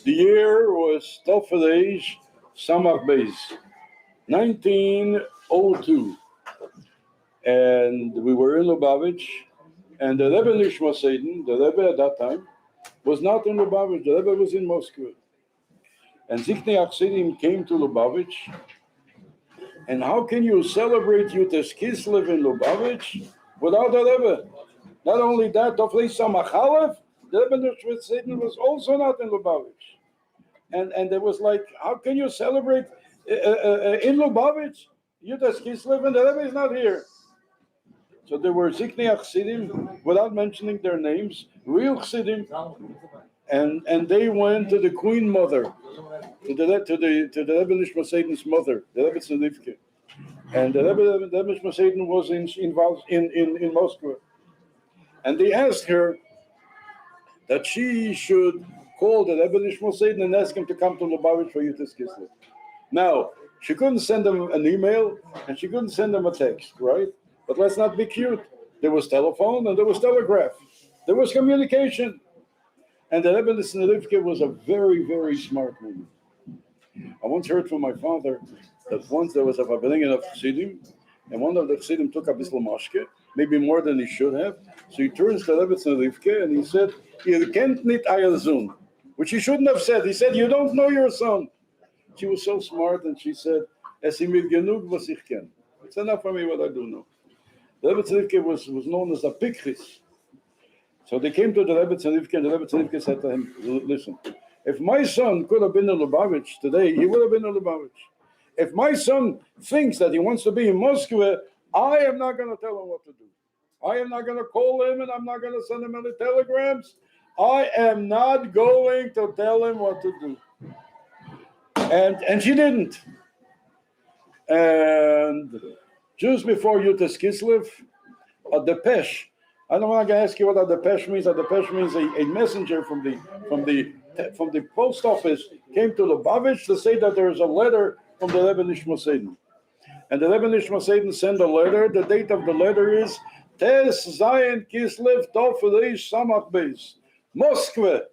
The year was Tofadej Samach Beis, 1902. And we were in Lubavitch, and the Rebbe Nishma Seiden, the Rebbe at that time, was not in Lubavitch, the Rebbe was in Moscow. And Ziknei Achsidim came to Lubavitch, and how can you celebrate Yud Tes Kislev in Lubavitch without the Rebbe. Not only that, the Rebbe Shmuel was also not in Lubavitch. And there was like, how can you celebrate in Lubavitch? Yud Tes Kislev, and the Rebbe is not here. So there were Ziknei Chassidim, without mentioning their names, real Chassidim, and they went to the Queen Mother, to the Rebbe Nishma Seiden's mother, the Rebbe Tzadivke. And the Rebbe Nishma Seiden was involved in Moscow. And they asked her that she should call the Rebbe Nishma Seiden and ask him to come to Lubavitch for Yud Tes Kislev. Now, she couldn't send him an email and she couldn't send him a text, right? But let's not be cute. There was telephone and there was telegraph. There was communication. And the Rebbe Tzadivke was a very, very smart woman. I once heard from my father that once there was a farbrengen of Chassidim, and one of the Chassidim took a bisl mashke, maybe more than he should have. So he turns to Rebbe Tzadivke and he said, "Ihr kennt nicht euer Sohn," which he shouldn't have said. He said, "You don't know your son." She was so smart and she said, "Es mir genug was ich ken." It's enough for me what I do know. The Rebbe Tzadivke was known as a pikris. So they came to the Rebbe Tzadivke and the Rebbe Tzadivke said to him, "Listen, if my son could have been in Lubavitch today, he would have been in Lubavitch. If my son thinks that he wants to be in Moscow, I am not going to tell him what to do. I am not going to call him and I'm not going to send him any telegrams. I am not going to tell him what to do." And she didn't. And just before Yud Tes Kislev, a depeche. I don't want to ask you what a depeche means. A depeche means a messenger from the post office came to Lubavitch to say that there is a letter from the Rebbe Nishma Seiden. And the Rebbe Nishma Seiden sent a letter. The date of the letter is Tes Zayin Kislev Tov Reish Samach Beis, Moskva.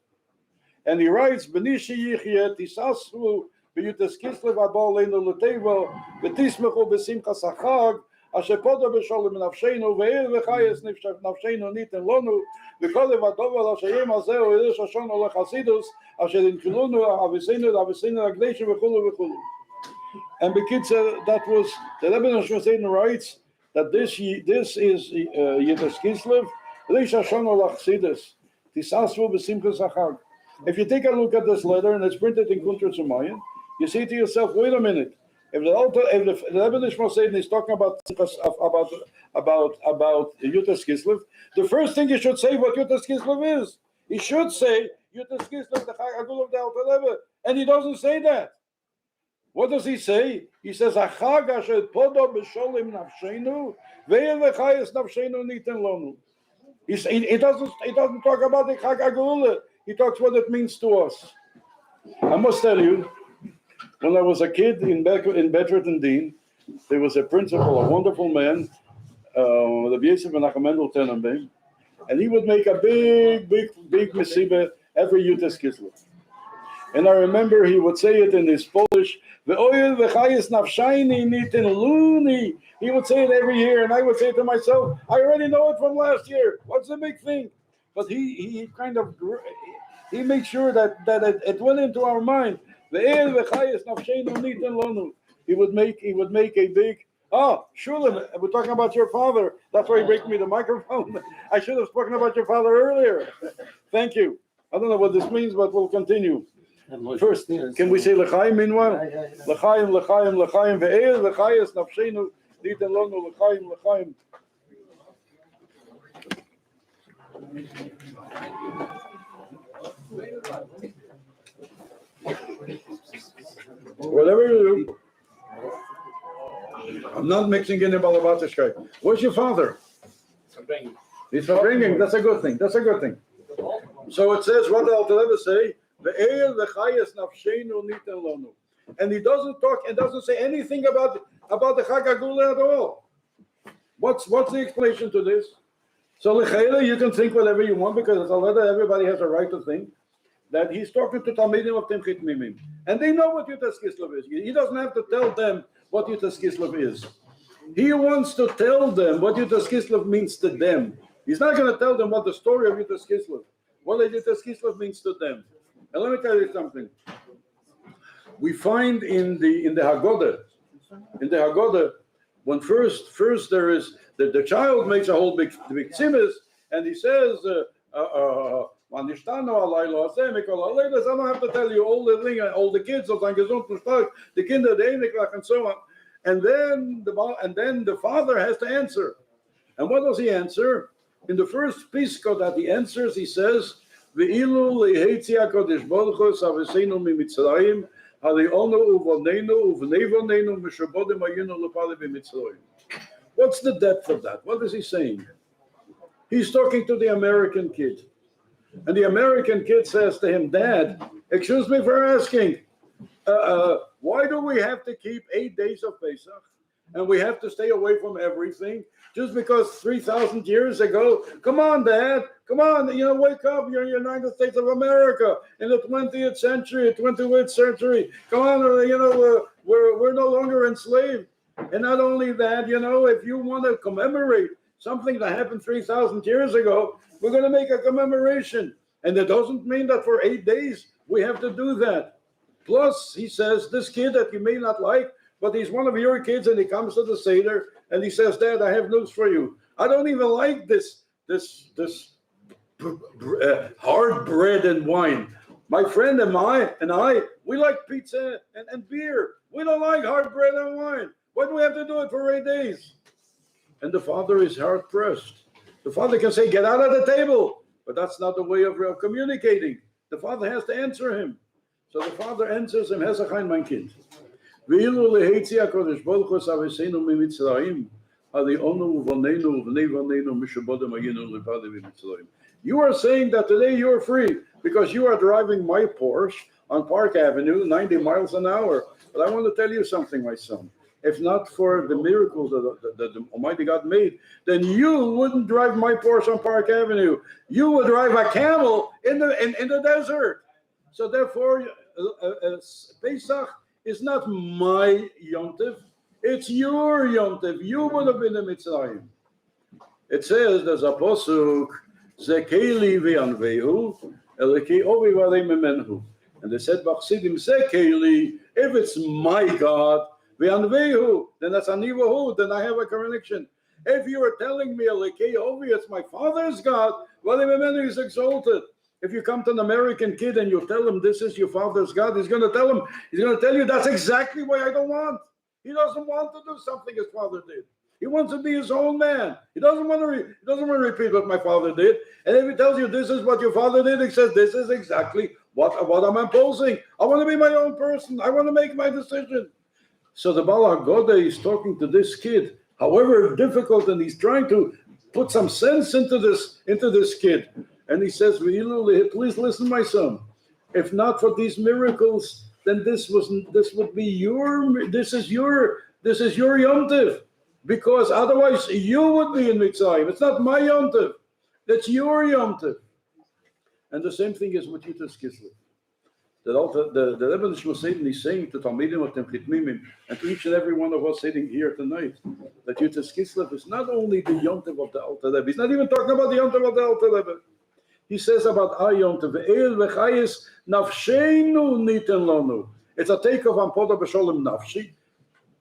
And he writes, "Benishi Yichye Tisasvu B'Yud Tes Kislev Abal Leinu L'Tevel V'Tismechu B'Simchas HaChag Asher Poda B'Sholem Nafshenu Ve'er V'Chayes Nafshenu Niten Lonu V'Kol Evadovel Asher Yem Azeu Yerush Hashono Lechasidus Asher Inkilunu Aviseinu Agdeshu V'Chulu V'Chulu." And Bekitzer, that was the Rebbe Nishma Seiden writes that this is Yud Tes Kislev Reish Hashono Lechasidus Tisasvu B'Simchas HaChag. If you take a look at this letter and it's printed in Kuntrat Zemayin, you say to yourself, wait a minute. If the Rebbe Nishma Seiden is talking about Yud Tes Kislev, the first thing he should say what Yud Tes Kislev is. He should say Yud Tes Kislev the Chag Agul of the Alter Rebbe, and he doesn't say that. What does he say? He says Achag Asher Podo B'Sholem Nafshenu Ve'er V'Chayes Nafshenu Niten Lonu. He doesn't talk about the Chag Agul. He talks what it means to us. I must tell you, when I was a kid in Bedford and Dean, there was a principal, a wonderful man, Rabbi Yosef Menachem Mendel Tenenbaum, and he would make a big mesiba every Yud Tes Kislev. And I remember he would say it in his Polish, "Ve'oil v'chayes nafshayni nitin luni." He would say it every year, and I would say to myself, I already know it from last year. What's the big thing? But he kind of he made sure that it went into our mind. He would make a big Shulam, we're talking about your father. That's why he break me the microphone. I should have spoken about your father earlier. Thank you. I don't know what this means, but we'll continue. First, can we say L'chaim meanwhile? L'chaim, L'chaim, L'chaim, Ve'er, L'chayes, Nafshenu, Niten Lonu, L'chaim, L'chaim. Whatever you do, I'm not mixing any balabatishkai. Where's your father? He's farbrengen. That's a good thing. That's a good thing. So it says, what the Alter Rebbe say? Ve'er v'chayes nafshenu niten lonu. And he doesn't talk and doesn't say anything about the Chag Agula at all. What's the explanation to this? So l'chayla, you can think whatever you want because it's a letter. Everybody has a right to think that he's talking to Talmidim of Timchit Mimim, and they know what Yud Tes Kislev is. He doesn't have to tell them what Yud Tes Kislev is. He wants to tell them what Yud Tes Kislev means to them. He's not going to tell them what the story of Yud Tes Kislev, what Yud Tes Kislev means to them. And let me tell you something. We find in the Haggadah, when first there is the child makes a whole big tzimis, and he says, I don't have to tell you all the thing, all the kids, the kinder, the Einiglach, and so on. And then the father has to answer. And what does he answer? In the first pisko that he answers, he says, "Ve'ilu lehetzi HaKadosh Baruch Hu saveseinu mimitzrayim, hari'onu uvonenu uvnevonenu mishabodim hayinu lepali b'mitzrayim." What's the depth of that? What is he saying? He's talking to the American kid. And the American kid says to him, "Dad, excuse me for asking, why do we have to keep 8 days of Pesach? And we have to stay away from everything just because 3,000 years ago? Come on, Dad. Come on. Wake up. You're in the United States of America in the 20th century, 21st century. Come on. We're no longer enslaved. And not only that, if you want to commemorate something that happened 3,000 years ago, we're going to make a commemoration. And that doesn't mean that for 8 days we have to do that. Plus, he says, this kid that you may not like, but he's one of your kids, and he comes to the Seder, and he says, "Dad, I have news for you. I don't even like this hard bread and wine. My friend and I, we like pizza and beer. We don't like hard bread and wine. Why do we have to do it for 8 days?" And the father is hard-pressed. The father can say, "Get out of the table," but that's not the way of communicating. The father has to answer him. So the father answers him, "Hezachain, mein Kind. Ve'ilu lehetzi HaKadosh Baruch Hu saveseinu mimitzrayim, hari'onu uvonenu uvnevonenu mishabodim hayinu lepali b'mitzrayim." You are saying that today you are free because you are driving my Porsche on Park Avenue 90 miles an hour. But I want to tell you something, my son. If not for the miracles that the Almighty God made, then you wouldn't drive my Porsche on Park Avenue. You would drive a camel in the desert. So therefore, Pesach is not my Yom Tov, it's your Yom Tov. You would have been in Mitzrayim. It says, there's a posuk, Zekeli ve'anvehu, eleki ovi v'alei memenhu. And they said, Bachsidim, Zekeli, if it's my God, ve'anvehu, then that's anivahu, then I have a connection. If you are telling me, eleki ovi, it's my father's God, v'alei memenhu is exalted. If you come to an American kid and you tell him this is your father's God, he's going to tell you that's exactly what I don't want. He doesn't want to do something his father did. He wants to be his own man. He doesn't want to repeat what my father did. And if he tells you this is what your father did, he says this is exactly what I'm imposing. I want to be my own person. I want to make my decision. So the Baal HaGoda is talking to this kid, however difficult, and he's trying to put some sense into this kid. And he says, "Please listen, my son. If not for these miracles, then this is your Yom Tov, because otherwise you would be in Mitzrayim. It's not my Yom Tov, that's your Yom Tov." And the same thing is with Yud Tes Kislev. The Rebbe is saying to Talmidim of Chitmimim and to each and every one of us sitting here tonight that Yud Tes Kislev is not only the Yom Tov of the Alter Rebbe. He's not even talking about the Yom Tov of the Alter Rebbe. He says about our Yom Tov, "Ve'el v'chayis nafsheinu niten lanu." It's a takeoff on Poda b'sholem nafshi,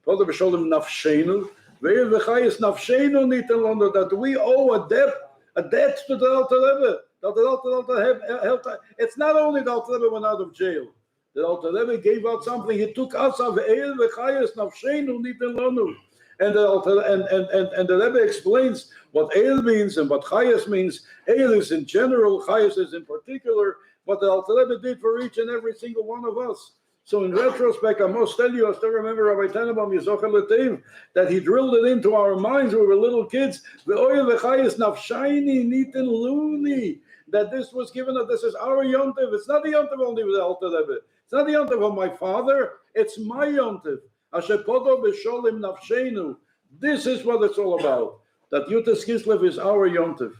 Poda b'sholem nafsheinu, ve'el v'chayis nafsheinu niten lanu, that we owe a debt to the Alter Rebbe. That the Alter Rebbe, it's not only the Alter Rebbe went out of jail. The Alter Rebbe gave out something. He took us of ve'el v'chayis nafsheinu niten lanu. And the Rebbe explains what El means and what Chayas means. El is in general, Chayas is in particular, what the Alter Rebbe did for each and every single one of us. So in retrospect, I must tell you, I still remember Rabbi Tannenbaum Yizocher L'Tev, that he drilled it into our minds when we were little kids. Ve'oil v'chayis nafshayni niten luni. That this was given, that this is our Yom Tov. It's not the Yom Tov only with the Alter Rebbe. It's not the Yom Tov of my father. It's my Yom Tov. Asher podo b'sholim nafshenu. This is what it's all about. That Yud Tes Kislev is our Yom Tov.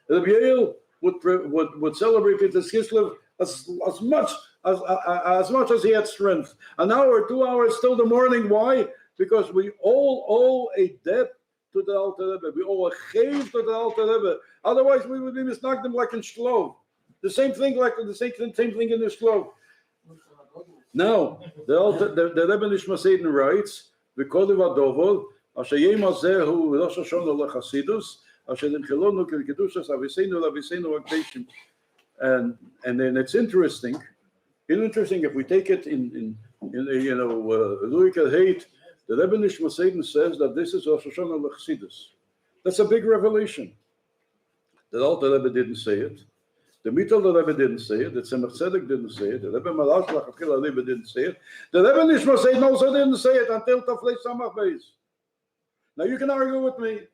Rabbi Yael would celebrate Yud Tes Kislev as much as he had strength. An hour, 2 hours till the morning. Why? Because we all owe a debt to the Alter Rebbe. We owe a chayv to the Alter Rebbe. Otherwise, we would be misnagdim like in Shlov. The same thing in the Shlov. Now, the Rebbe Nishma Seiden writes, "V'kodev adovol אשר יום הזה הוא ראש השנה לחסידוס, אשר נמחלנו כקדושת אביסינו לאביסינו הקדושים. And then it's interesting if we take it in Luikah Hate, the Rebbe Nishma Satan says that this is Rosh Hashanah L'Chassidus. That's a big revelation. The Alter Rebbe didn't say it. The Mittel Rebbe didn't say it. The Tzemach Tzedek didn't say it. The Rebbe Malash Lachakil Rebbe didn't say it. The Rebbe Nishma Satan also didn't say it until Taflei Samach Beis. Now you can argue with me.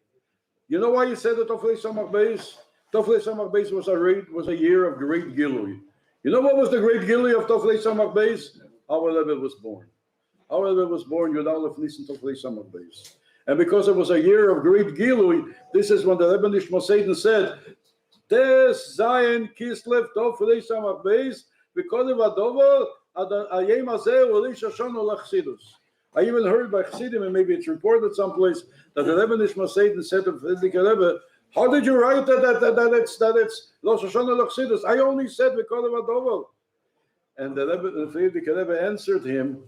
You know why he said that Taflei Samach Beis? Taflei Samach Beis was a year of great Gilui. You know what was the great Gilui of Taflei Samach Beis? Our Rebbe was born. Our Rebbe was born Yud Aleph Nisan Taflei Samach Beis. And because it was a year of great Gilui, this is when the Rebbe Nishma Satan said, Tes Kislev Taflei Samach Beis, because of Adover, Ayem Azeh Ulish Hashanah L'Chassidus. I even heard by Chassidim, and maybe it's reported someplace, that the Rebbe Nishma Satan said to the Rebbe, how did you write that it's Rosh Hashanah L'Chassidus? I only said because of Adover. And the Rebbe answered him,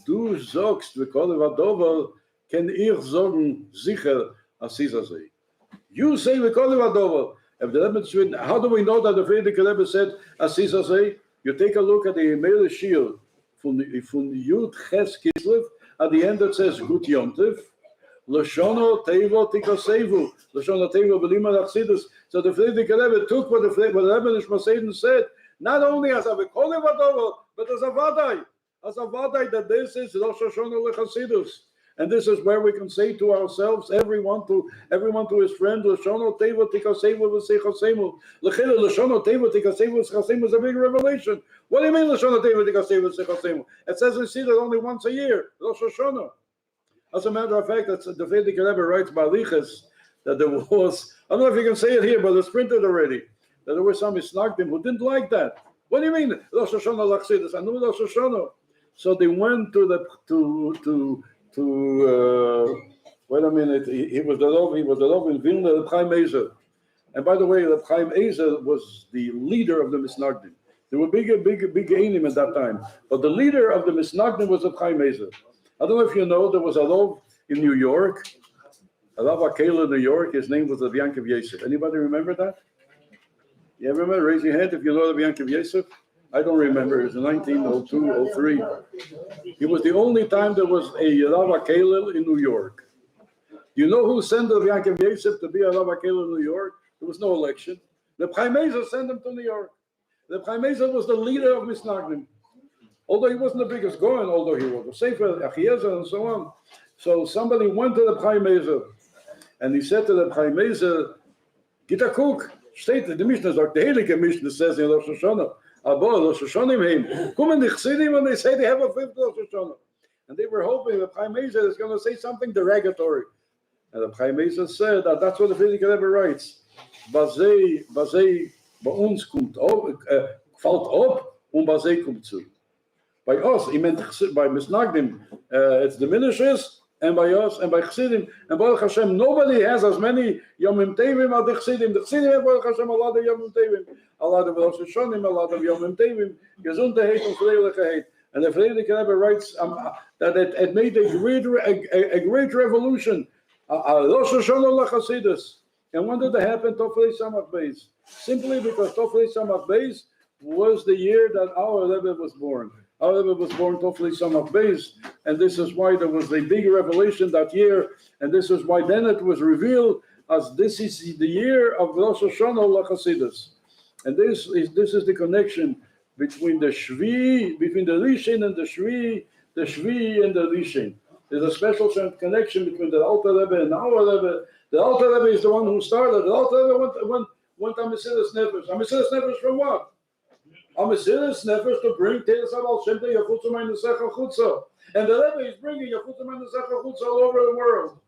Du sagst, because of Adover, can ich sagen, sicher, Asisa sei. You say because of Adover. If the Rebbe, how do we know that the Rebbe said Asisa sei? You take a look at the Emele Shield from Yud Tes Kislev. At the end it says Gut Yom Tes. Lashono Tevo Tikasevu. Lashono Tevo Belima Lachsidus. So the Rebbe took what the Rebbe Nishma Satan said, not only as a Vekole Vadover, but as a Vadai. As a Vadai that this is Rosh Hashanah L'Chassidus. And this is where we can say to ourselves, everyone to his friend, Lashono Tevo Tikasevu V'Seichasemu. L'chila Lashono Tevo Tikasevu V'Seichasemu is a big revelation. What do you mean Lashono Tevo Tikasevu V'Seichasemu? It says we see that only once a year, Rosh Hashanah. As a matter of fact, that's the Vedic Rebbe writes Balichas that there was, I don't know if you can say it here, but it's printed already, that there were some Misnagdim who didn't like that. What do you mean Rosh Hashanah L'Chassidus? I know Rosh Hashanah. So they went to wait a minute, he was the Rav in Vilna, Reb Chaim Ezer. And by the way, Reb Chaim Ezer was the leader of the Misnagdim. There were big Einim at that time, but the leader of the Misnagdim was Reb Chaim Ezer. I don't know if you know, there was a Rav in New York, a Rav Akela in New York, his name was Rav Yankiv Yosef. Anybody remember that? You remember? Raise your hand if you know Rav Yankiv Yosef. I don't remember, it was in 1902, 03. It was the only time there was a Rav Akela in New York. You know who sent Rav Yankiv Yosef to be a Rav Akela in New York? There was no election. Reb Chaim Ezer sent him to New York. Reb Chaim Ezer was the leader of Misnagdim. Although he wasn't the biggest Goen, although he was a Sefer, Achiezer, and so on. So somebody went to Reb Chaim Ezer, and he said to Reb Chaim Ezer, Git a Kuk, steht the Mishnah, the Heilige Mishnah says in Rosh Hashanah, Abo, Rosh Hashanah him, come in the Chassidim, and they say they have a fifth Rosh Hashanah. And they were hoping Reb Chaim Ezer is going to say something derogatory. And Reb Chaim Ezer said that that's what the Vedic Rebbe writes. Bazei, bei uns kommt fällt ab, und Bazei kommt zu. By us, by Misnagdim, it diminishes, and by us, and by Chassidim, and Baruch Hashem, nobody has as many Yomim Tevim as the Chassidim. The Chassidim have, Baruch Hashem, a lot of Yomim Tevim, a lot of Rosh Hashanah, a lot of Yomim Tevim, Gesundheit and Freilickeit. And the Frierdiker Rebbe writes that it made a great revolution, Rosh Hashanah L'Chassidus. And when did that happen? Toflei Samach Beis. Simply because Toflei Samach Beis was the year that our Rebbe was born. Our Rebbe was born Toflei Samach Beis, and this is why there was a big revelation that year, and this is why then it was revealed as this is the year of Rosh Hashanah L'Chassidus. And this is the connection between the Shvi, between the Rishon and the Shvi and the Rishon. There's a special connection between the Alter Rebbe and our Rebbe. The Alter Rebbe is the one who started. The Alter Rebbe went on Mesilas Nefesh. On Mesilas Nefesh from what? On Mesilas Nefesh to bring Teres Abal Shem Te Yafutzu Mein Nesecha Chutza. And the Rebbe is bringing Yafutzu Mein Nesecha Chutza all over the world.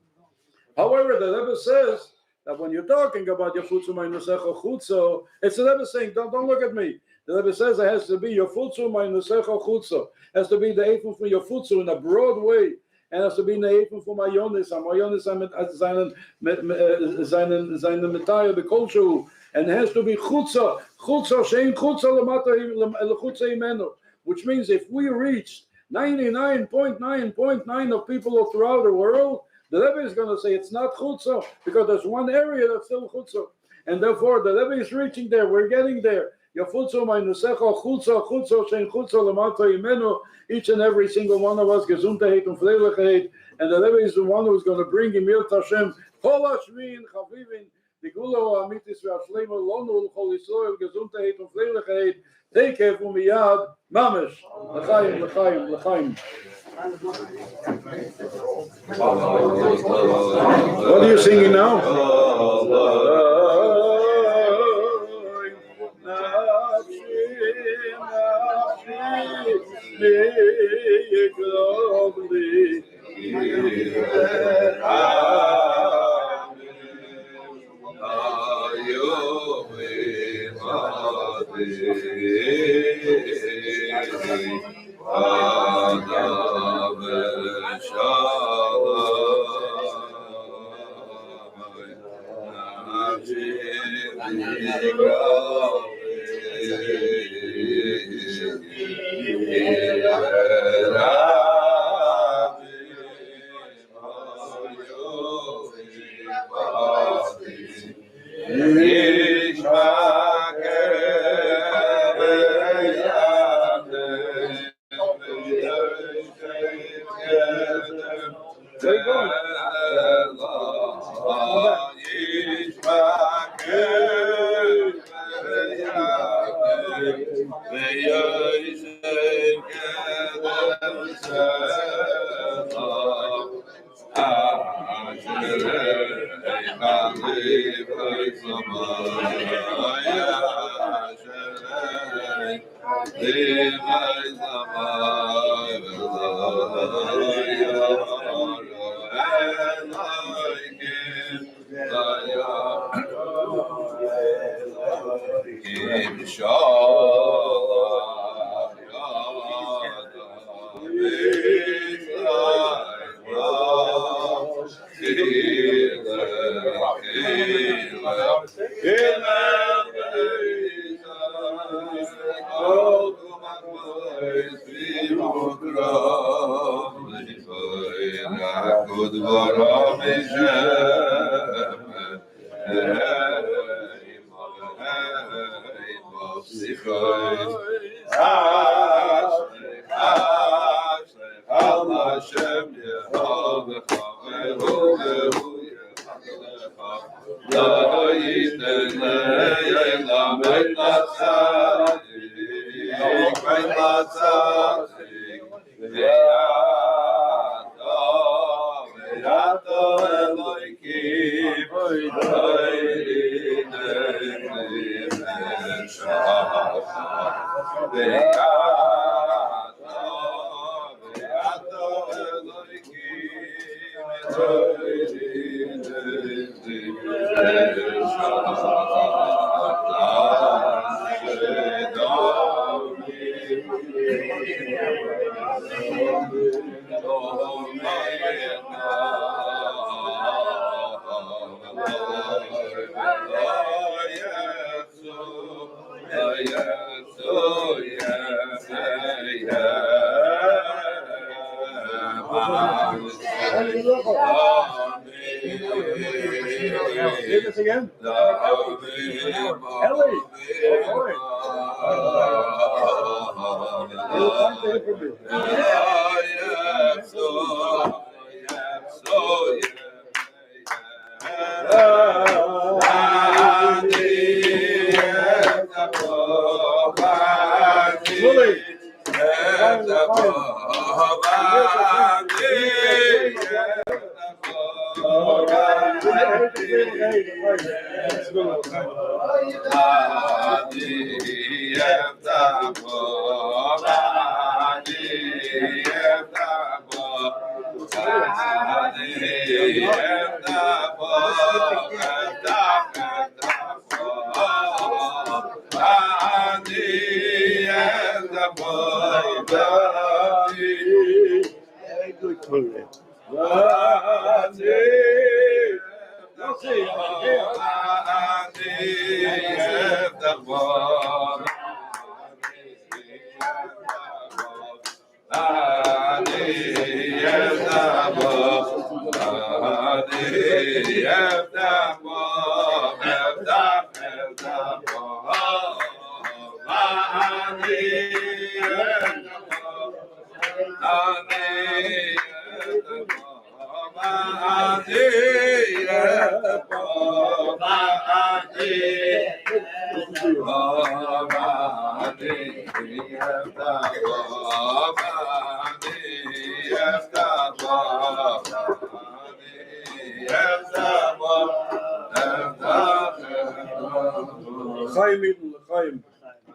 However, the Rebbe says that when you're talking about Yafutzu Mein Nesecha Chutza, it's the Rebbe saying, don't look at me. The Rebbe says it has to be Yafutzu Mein Nesecha Chutza. It has to be the Eifel from Yafutzu in a broad way. And has to be Neifel from Mayonis. Mayonis seine Metaya, the culture. And it has to be Chutza. Chutza, Shein Chutza L'chutza Imenu. Which means if we reach 99.9% of people throughout the world, The Rebbe is going to say it's not chutza because there's one area that's still chutza, and therefore the Rebbe is reaching there. We're getting there. Yafutzu meinusecha chutza chutza shein chutza lamata imenu. Each and every single one of us gesundheit und freiligkeit, and the Rebbe is the one who's going to bring him Yud Hashem kol hashmin chavivin digula amitis ve'ashleima lonu l'chol Yisrael gesundheit und freiligkeit. Tekev umiyad mamish l'chaim l'chaim l'chaim. What are you singing now?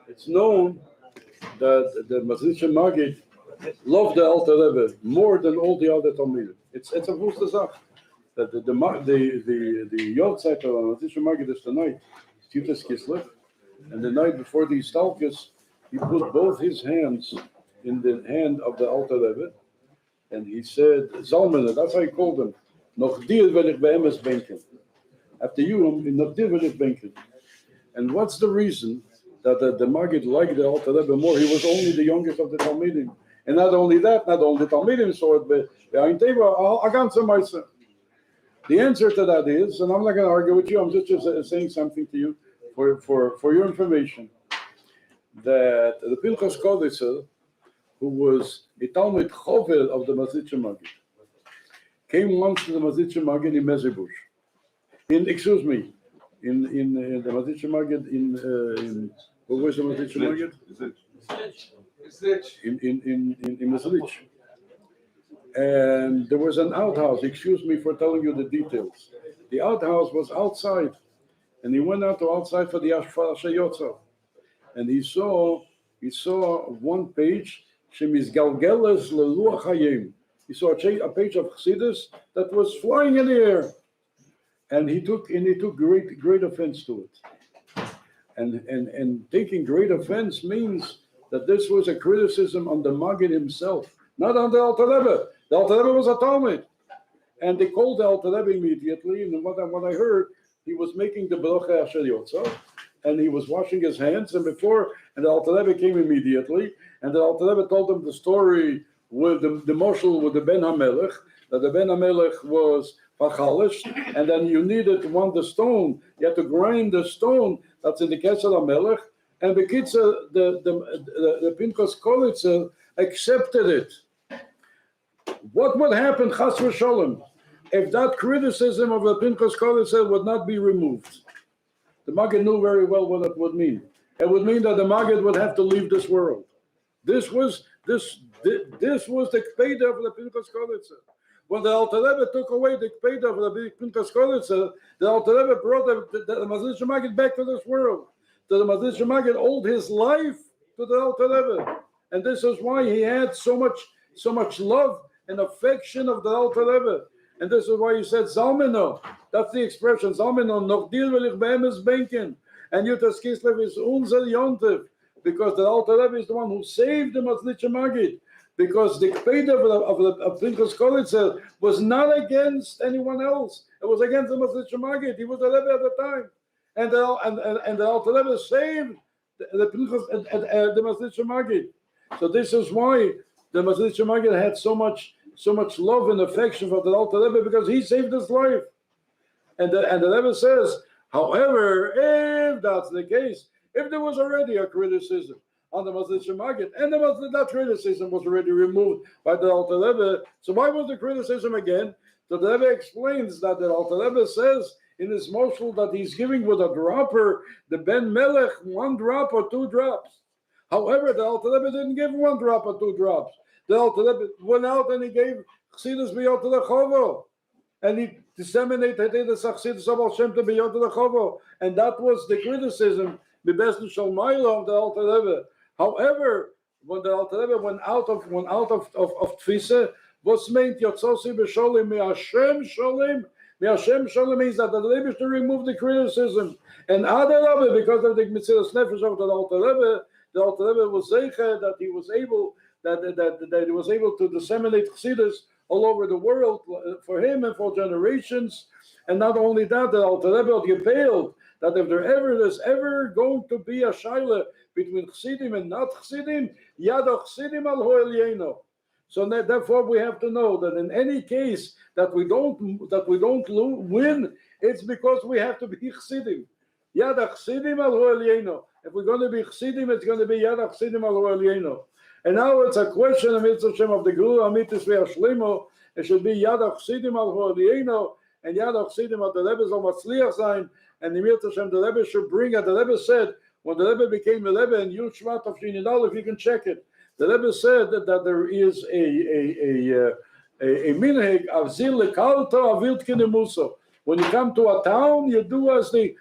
It's known that the Mazlicha Magid loved the Alter Rebbe more than all the other Talmidim. It's a wusste Sache. That the Yortzeit of Mazlicha Magid is the night, Yud Tes Kislev, and the night before the Istalkus, he put both his hands in the hand of the Alter Rebbe, and he said, Zalmene, that's how he called him, Noch dir will ich bei Emes benken. After you, noch dir will ich benken. And what's the reason that the Maggid liked the Alter Rebbe more? He was only the youngest of the Talmidim. And not only that, not only the Talmidim saw it, but the Ein Teva, a ganze Meise. The answer to that is, and I'm not going to argue with you, I'm just saying something to you for your information, that the Pinchas Kodisel, who was a Talmud Chovel of the Mazlicha Maggid, came once to the Mazlicha Maggid in Mezebush. In the Mazlicha Maggid in what was the Mazlicha Maggid? In Mazlich. And there was an outhouse. Excuse me for telling you the details. The outhouse was outside, and he went out to outside for the Ashayotza, and he saw one page. Shemis Galgeles Leluach Hayim. He saw a page of Chassidus that was flying in the air, and he took great offense to it. And taking great offense means that this was a criticism on the Maggid himself, not on the Alter Rebbe. The Alter Rebbe was a Talmud, and they called the Alter Rebbe immediately. And what I heard, he was making the Bracha Asher Yotza, and he was washing his hands. And the Alter Rebbe came immediately, and the Alter Rebbe told him the story with the moshel with the Ben HaMelech, that the Ben HaMelech was Fachalish, and then you needed to want the stone. You had to grind the stone that's in the Kesel HaMelech, and the Kitzer, the Pinchas Kolitzer accepted it. What would happen, Chas v'Sholem, if that criticism of the Pinchas Kolitzer would not be removed? The Maggid knew very well what it would mean. It would mean that the Maggid would have to leave this world. This was the Kpeda of the Pinchas Kolitzer. When the Alter Rebbe took away the Kpeda of the Pinchas Kolitzer, the Alter Rebbe brought the Mazlicha Maggid back to this world. So the Mazlicha Maggid owed his life to the Alter Rebbe, and this is why he had so much love and affection of the Alter Rebbe, and this is why he said Zalmeno. That's the expression Zalmeno. Noch dir will ich bei Emes benken, and Yud Tes Kislev is unser Yontiv, because the Alter Rebbe is the one who saved the Mazlicha Maggid. Because the Kpeda of Pinchas Kolitzer was not against anyone else; it was against the Mazlicha Maggid. He was the Rebbe at the time. And the Alter Rebbe saved the Mazlicha Maggid. So this is why the Mazlicha Maggid had so much love and affection for the Alter Rebbe, because he saved his life. And the Rebbe says, however, if that's the case, if there was already a criticism on the Mazlicha Maggid, and that criticism was already removed by the Alter Rebbe, so why was the criticism again? So the Rebbe explains that the Alter Rebbe says in his moshel that he's giving with a dropper, the Ben Melech, 1 drop or 2 drops. However, the Alter Rebbe didn't give 1 drop or 2 drops. The Alter Rebbe went out and he gave Chassidus B'Yot Lechovo, and he disseminated the Chassidus of Hashem to B'Yot Lechovo, and that was the criticism, the best Shalmayla of the Alter Rebbe. However, when the Alter Rebbe went out of Tfisa, was meant Yotzosi B'Sholim Me'Hashem Sholim. Me'Hashem Sholim means that the Rebbe to remove the criticism, and Adar Rebbe, because of the Mitzvahs Nefesh of the Alter Rebbe was zeicher that he was able to disseminate Chassidus all over the world for him and for generations. And not only that, the Alter Rebbe had gepaled that if there's ever going to be a shaila between Chassidim and not Chassidim, Yad Chassidim al Ho'elyeno. So therefore, we have to know that in any case that we don't win, it's because we have to be chsidim. Yad chsidim al ho'elieno. If we're going to be chsidim, it's going to be yad chsidim al ho'elieno. And now it's a question of mitzvah Shem of the Guru Amitis ve'ashlimo. It should be yad chsidim al ho'elieno and yad chsidim al the Rebbe zal matzliach sein. And the mitzvah Shem the Rebbe should bring it. The Rebbe said when the Rebbe became the Rebbe in Yud Shvat of Shinidal, if you can check it. The Rebbe said that there is a minhag of zil lekalto avilt kinemuso. When you come to a town, you do as the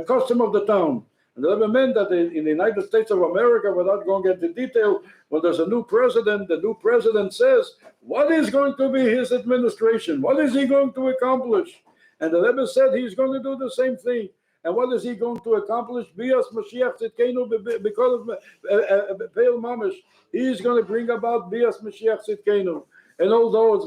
custom of the town. And the Rebbe meant that in the United States of America, without going into detail, when there's a new president, the new president says, what is going to be his administration? What is he going to accomplish? And the Rebbe said he's going to do the same thing. And what is he going to accomplish? Bias Mashiach Tzidkenu because of Peil Mamish. He is going to bring about Bias Mashiach Tzidkenu. And although it's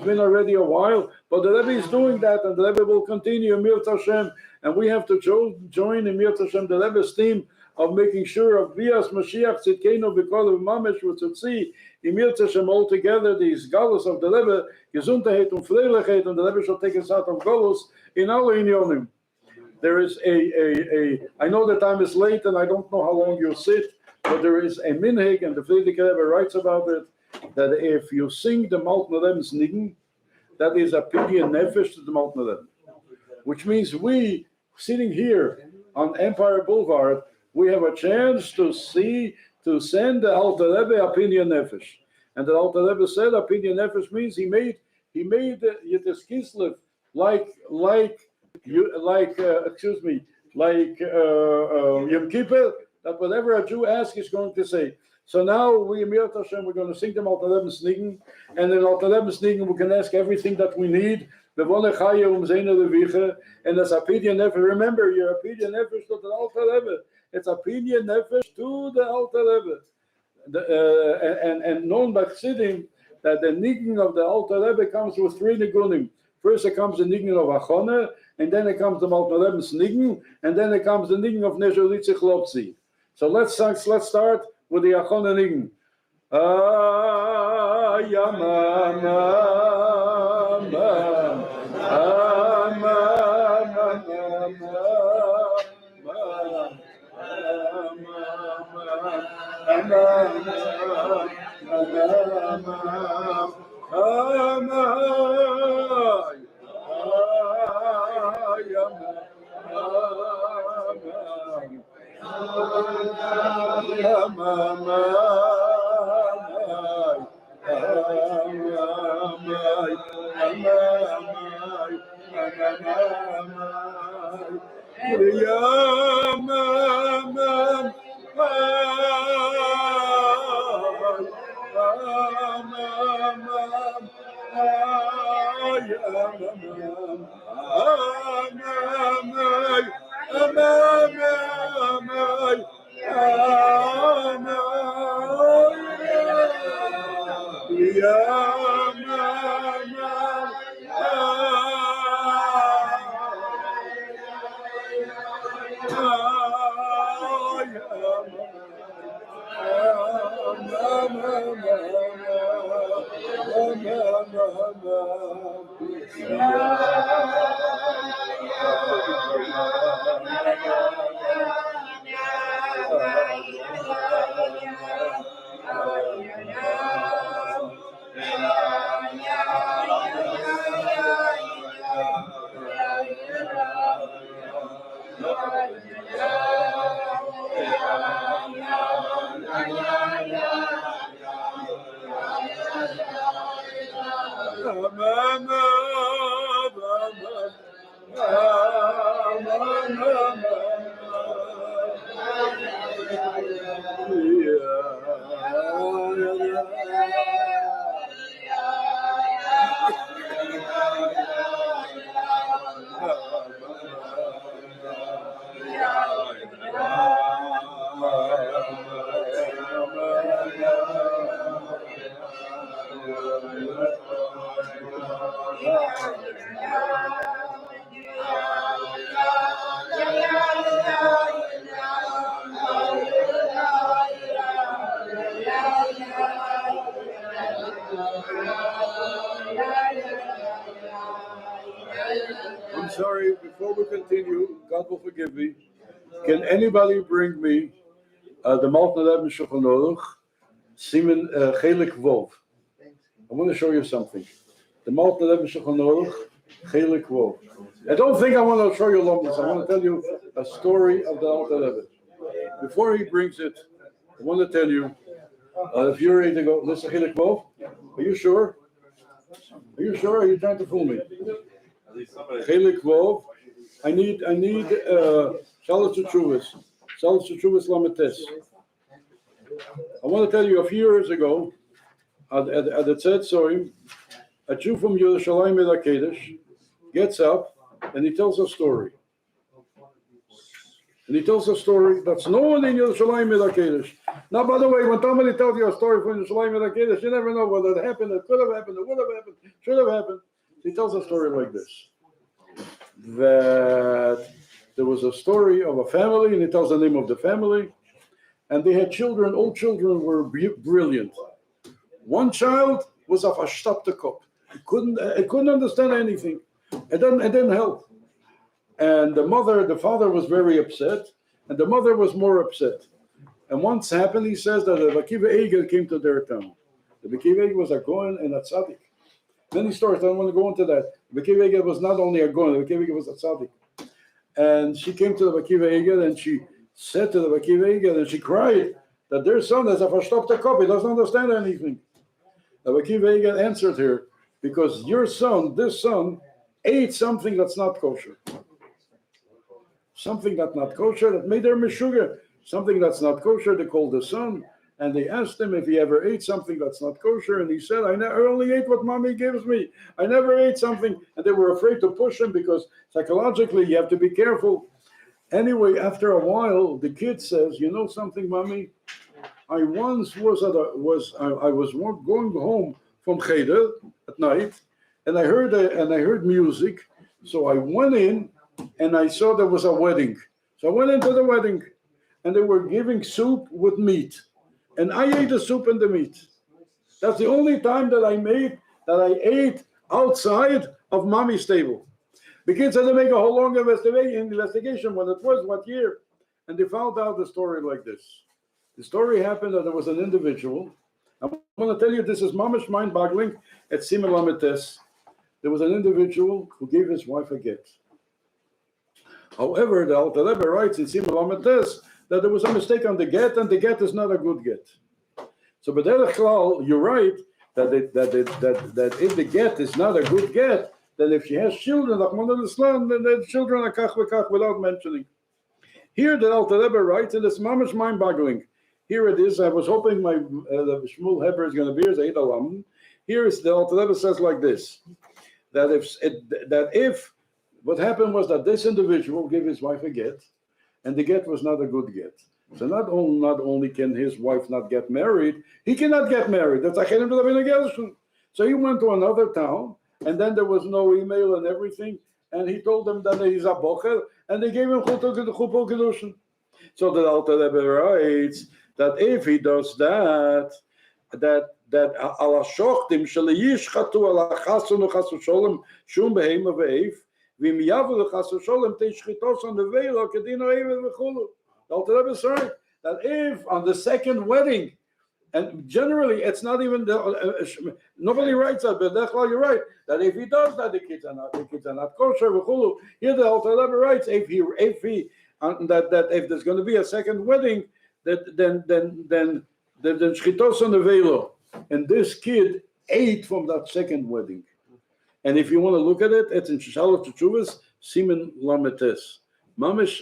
been already a while, but the Rebbe is doing that, and the Rebbe will continue Mir Hashem. And we have to join in Mir Hashem the Rebbe's team of making sure of Bias Mashiach Tzidkenu because of Mamish, which would see in Mir Hashem altogether these galus of the Rebbe, Gesundheit und Freilichkeit, and the Rebbe shall take us out of galus in all inyonim. There is I know the time is late and I don't know how long you'll sit, but there is a minhag, and the Frierdiker Rebbe writes about it, that if you sing the Maltnerem's Nigen, that is a pidyon nefesh to the Maltnerem. Which means we, sitting here on Empire Boulevard, we have a chance to send the Alter Rebbe a pidyon nefesh. And the Alter Rebbe said a pidyon nefesh means he made Yud Tes Kislev like Yom Kippur, that whatever a Jew asks is going to say. So now we we're going to sing them Alter Rebbe's Nigen, and in Alter Rebbe's Nigen we can ask everything that we need. And as a pidyon nefesh, remember you're a pidyon nefesh to the Alter Rebbe. It's a pidyon nefesh to the Alter Rebbe. And known by Chassidim that the Nigen of the Alter Rebbe comes with three nigunim. First it comes the Nigen of Achone, and then it comes the Maltnerem's Nigen, and then it comes the Nigen of Nezholitzich Lopzi. So let's start with the Achone Nigen. sorry, before we continue, God will forgive me. Can anybody bring me the Malten Rebbe Shulchan Aruch, Simen Chelik Vov? I want to show you something. The Malten Rebbe Shulchan Aruch, Chelik Vov. I don't think I want to show you Lomdas. I want to tell you a story of the Alter Rebbe. Before he brings it, I want to tell you, if you're ready to go, listen, Chelik Vov, are you sure? Are you sure? Or are you trying to fool me? Chelik Vov. I need Shalosh Teshuvos. Shalosh Teshuvos Lametes. I want to tell you, a few years ago, at the Tzed Soim, a Jew from Yerushalayim Kodesh gets up and he tells a story. And he tells a story that's known in Yerushalayim Kodesh. Now, by the way, when somebody tells you a story from Yerushalayim Kodesh, you never know whether it happened, it could have happened, it would have happened, should have happened. He tells a story like this. That there was a story of a family, and he tells the name of the family, and they had children. All children were brilliant. One child was of a shtapte kop. It couldn't understand anything. It didn't help. And the father was very upset, and the mother was more upset. And once happened, he says that the Akiva Eiger came to their town. The Akiva Eiger was a Goen and a tzaddik. Many stories, I don't want to go into that. The Akiva Eiger was not only a Goen, the Akiva Eiger was a tzaddik. And she came to the Akiva Eiger and she said to the Akiva Eiger, and she cried that their son has a verstopte kop, he doesn't understand anything. The Akiva Eiger answered her, because your son, this son, ate something that's not kosher. Something that's not kosher, that made her mishuga. Something that's not kosher, they called the son, and they asked him if he ever ate something that's not kosher, and he said, I only ate what mommy gives me. I never ate something, and they were afraid to push him because psychologically you have to be careful. Anyway, after a while, the kid says, you know something, mommy? I once was going home from Cheder at night, and I heard music, so I went in, and I saw there was a wedding. So I went into the wedding, and they were giving soup with meat. And I ate the soup and the meat. That's the only time that I ate outside of mommy's table. The kids had to make a whole long investigation when it was, what year. And they found out the story like this. The story happened that there was an individual. I'm going to tell you, this is mamish mind-boggling at Simen Lametes. There was an individual who gave his wife a get. However, the Alter Rebbe writes in Simen Lametes that there was a mistake on the get, and the get is not a good get. So, but you're right that if the get is not a good get, then if she has children, then the children are kach v'kach without mentioning. Here, the Alter Rebbe writes, and it's mamish mind-boggling. Here it is. I was hoping my Shmuel Heber is going to be here. Zayd Alam. Here is the Alter Rebbe says like this: that if what happened was that this individual gave his wife a get, and the get was not a good get. So not only can his wife not get married, he cannot get married. That's a. So he went to another town, and then there was no email and everything, and he told them that he's a bocher, and they gave him chupol kedushin. So the Alter Rebbe writes that if he does that ala shochtim sheliyishchatu ala chasun uchasu sholem shum behema ve'ef. The Alter Rebbe is right that if on the second wedding, and generally it's not even nobody writes that, but you're right that if he does that, the kids are not kosher. Here the Alter Rebbe writes if there's going to be a second wedding, then shchitos on the velo, and this kid ate from that second wedding. And if you want to look at it, it's in Shalosh Teshuvos, Simen Lametes. Mamish,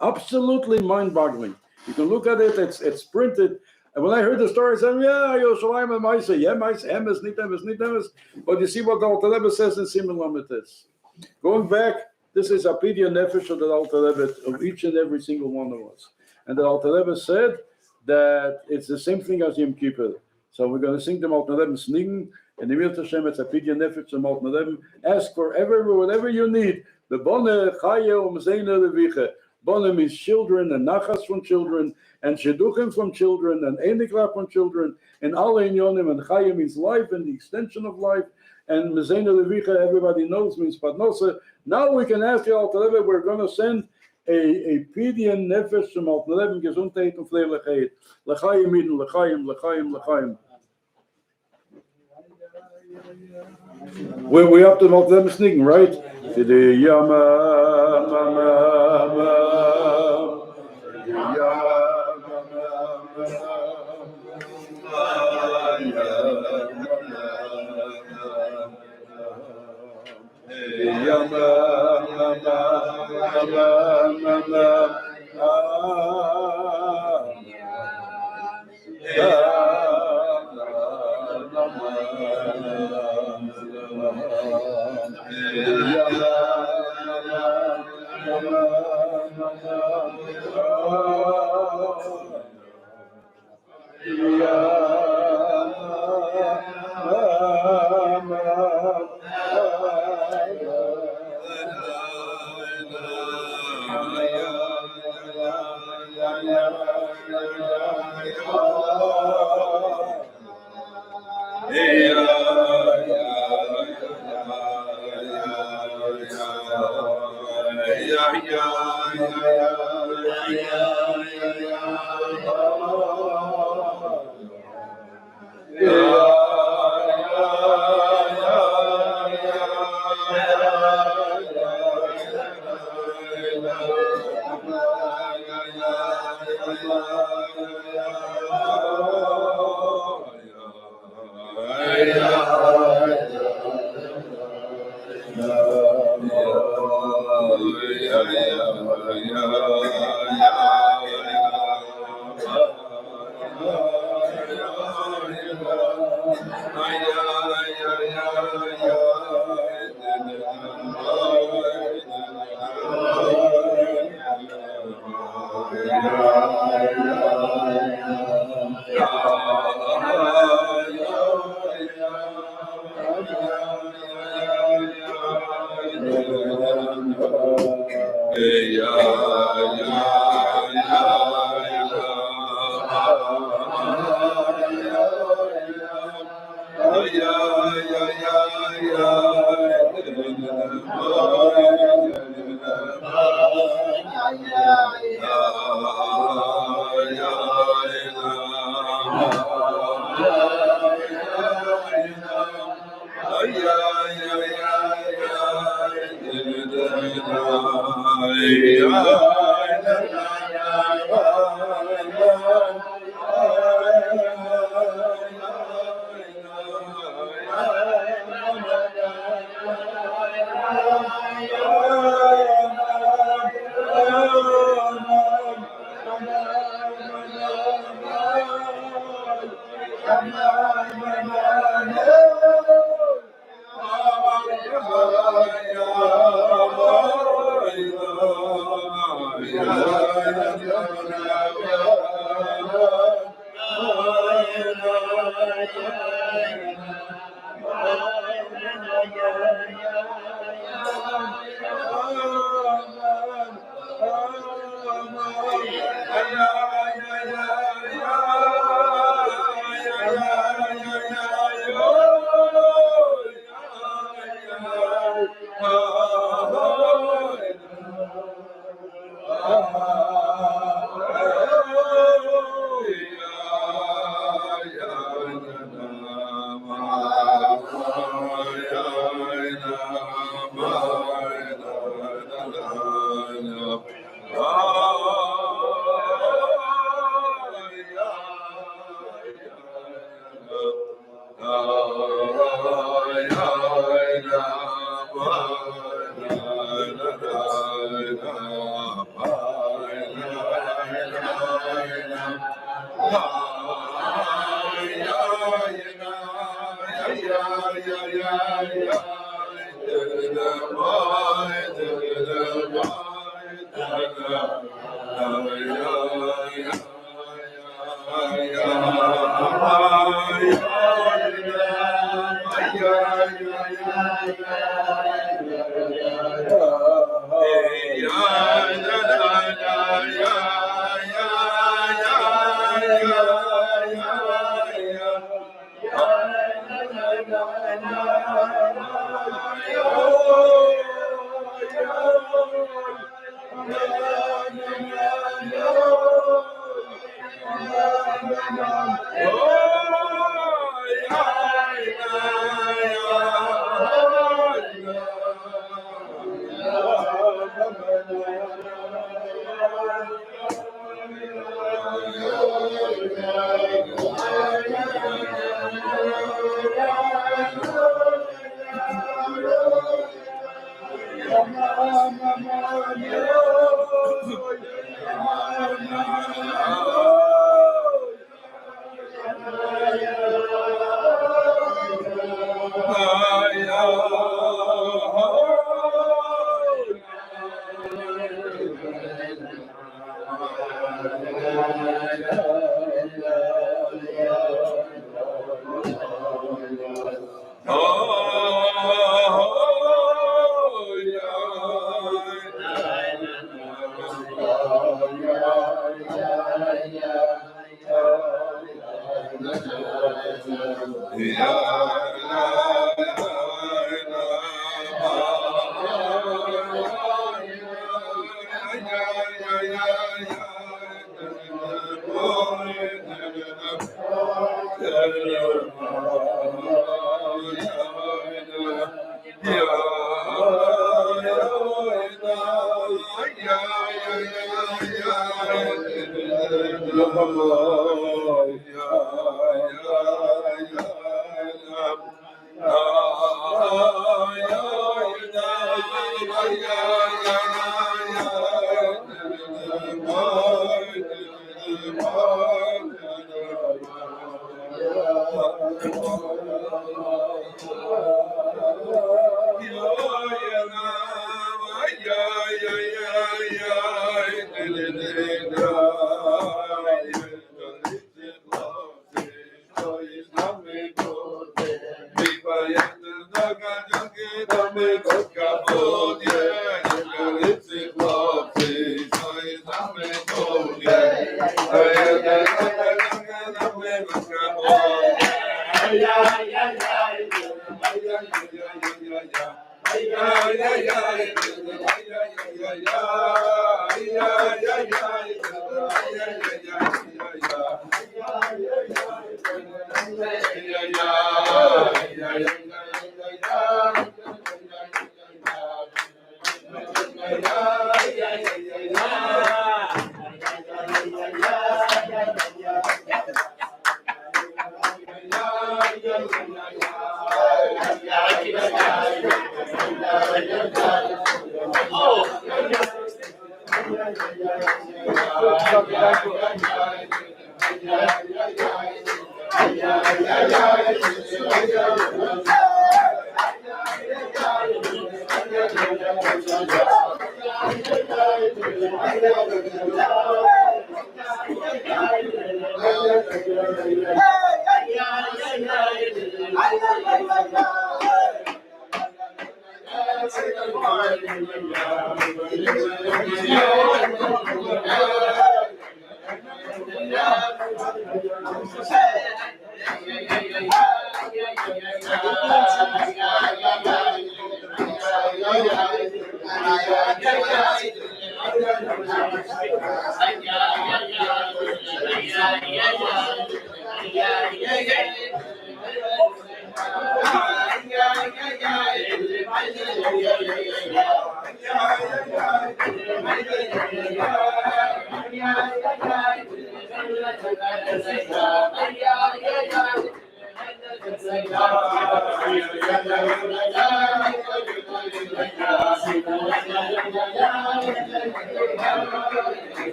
absolutely mind-boggling. You can look at it, it's printed. And when I heard the story, I said, yeah, Yerushalayim and Maisa, yeah, Maisa, emes, nit emes. But you see what the Alter Rebbe says in Simen Lametes. Going back, this is a pidyon nefesh of the Alter Rebbe, of each and every single one of us. And the Alter Rebbe said that it's the same thing as Yom Kippur. So we're going to sing the Alter Rebbe's Snigen. And the Yud Tes Kislev, it's a pidyon nefesh of Malten Rebbe. Ask for whatever you need. The bonne chaye zeyne leviche. Bonim means children, and nachas from children, and sheduchim from children, and enikla from children, and alle inyonim, and chayim means life and the extension of life, and mezena levicha, everybody knows, means padnosa. Now we can ask you, Alter Rebbe, we're going to send a pidyon nefesh from Alter Rebbe, gesundheit und freiligkeit. L'chaim iden, l'chaim, l'chaim, l'chaim. We up to the Alter Rebbe sneaking, right?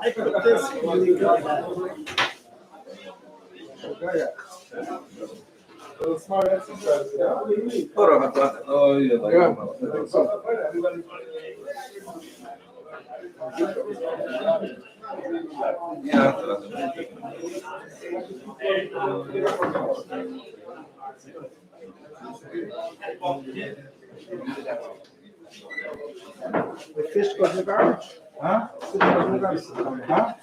I put this when you got that. Smart exercise. Yeah. The fish goes in the garbage. Huh? Fish goes in the garbage. Huh?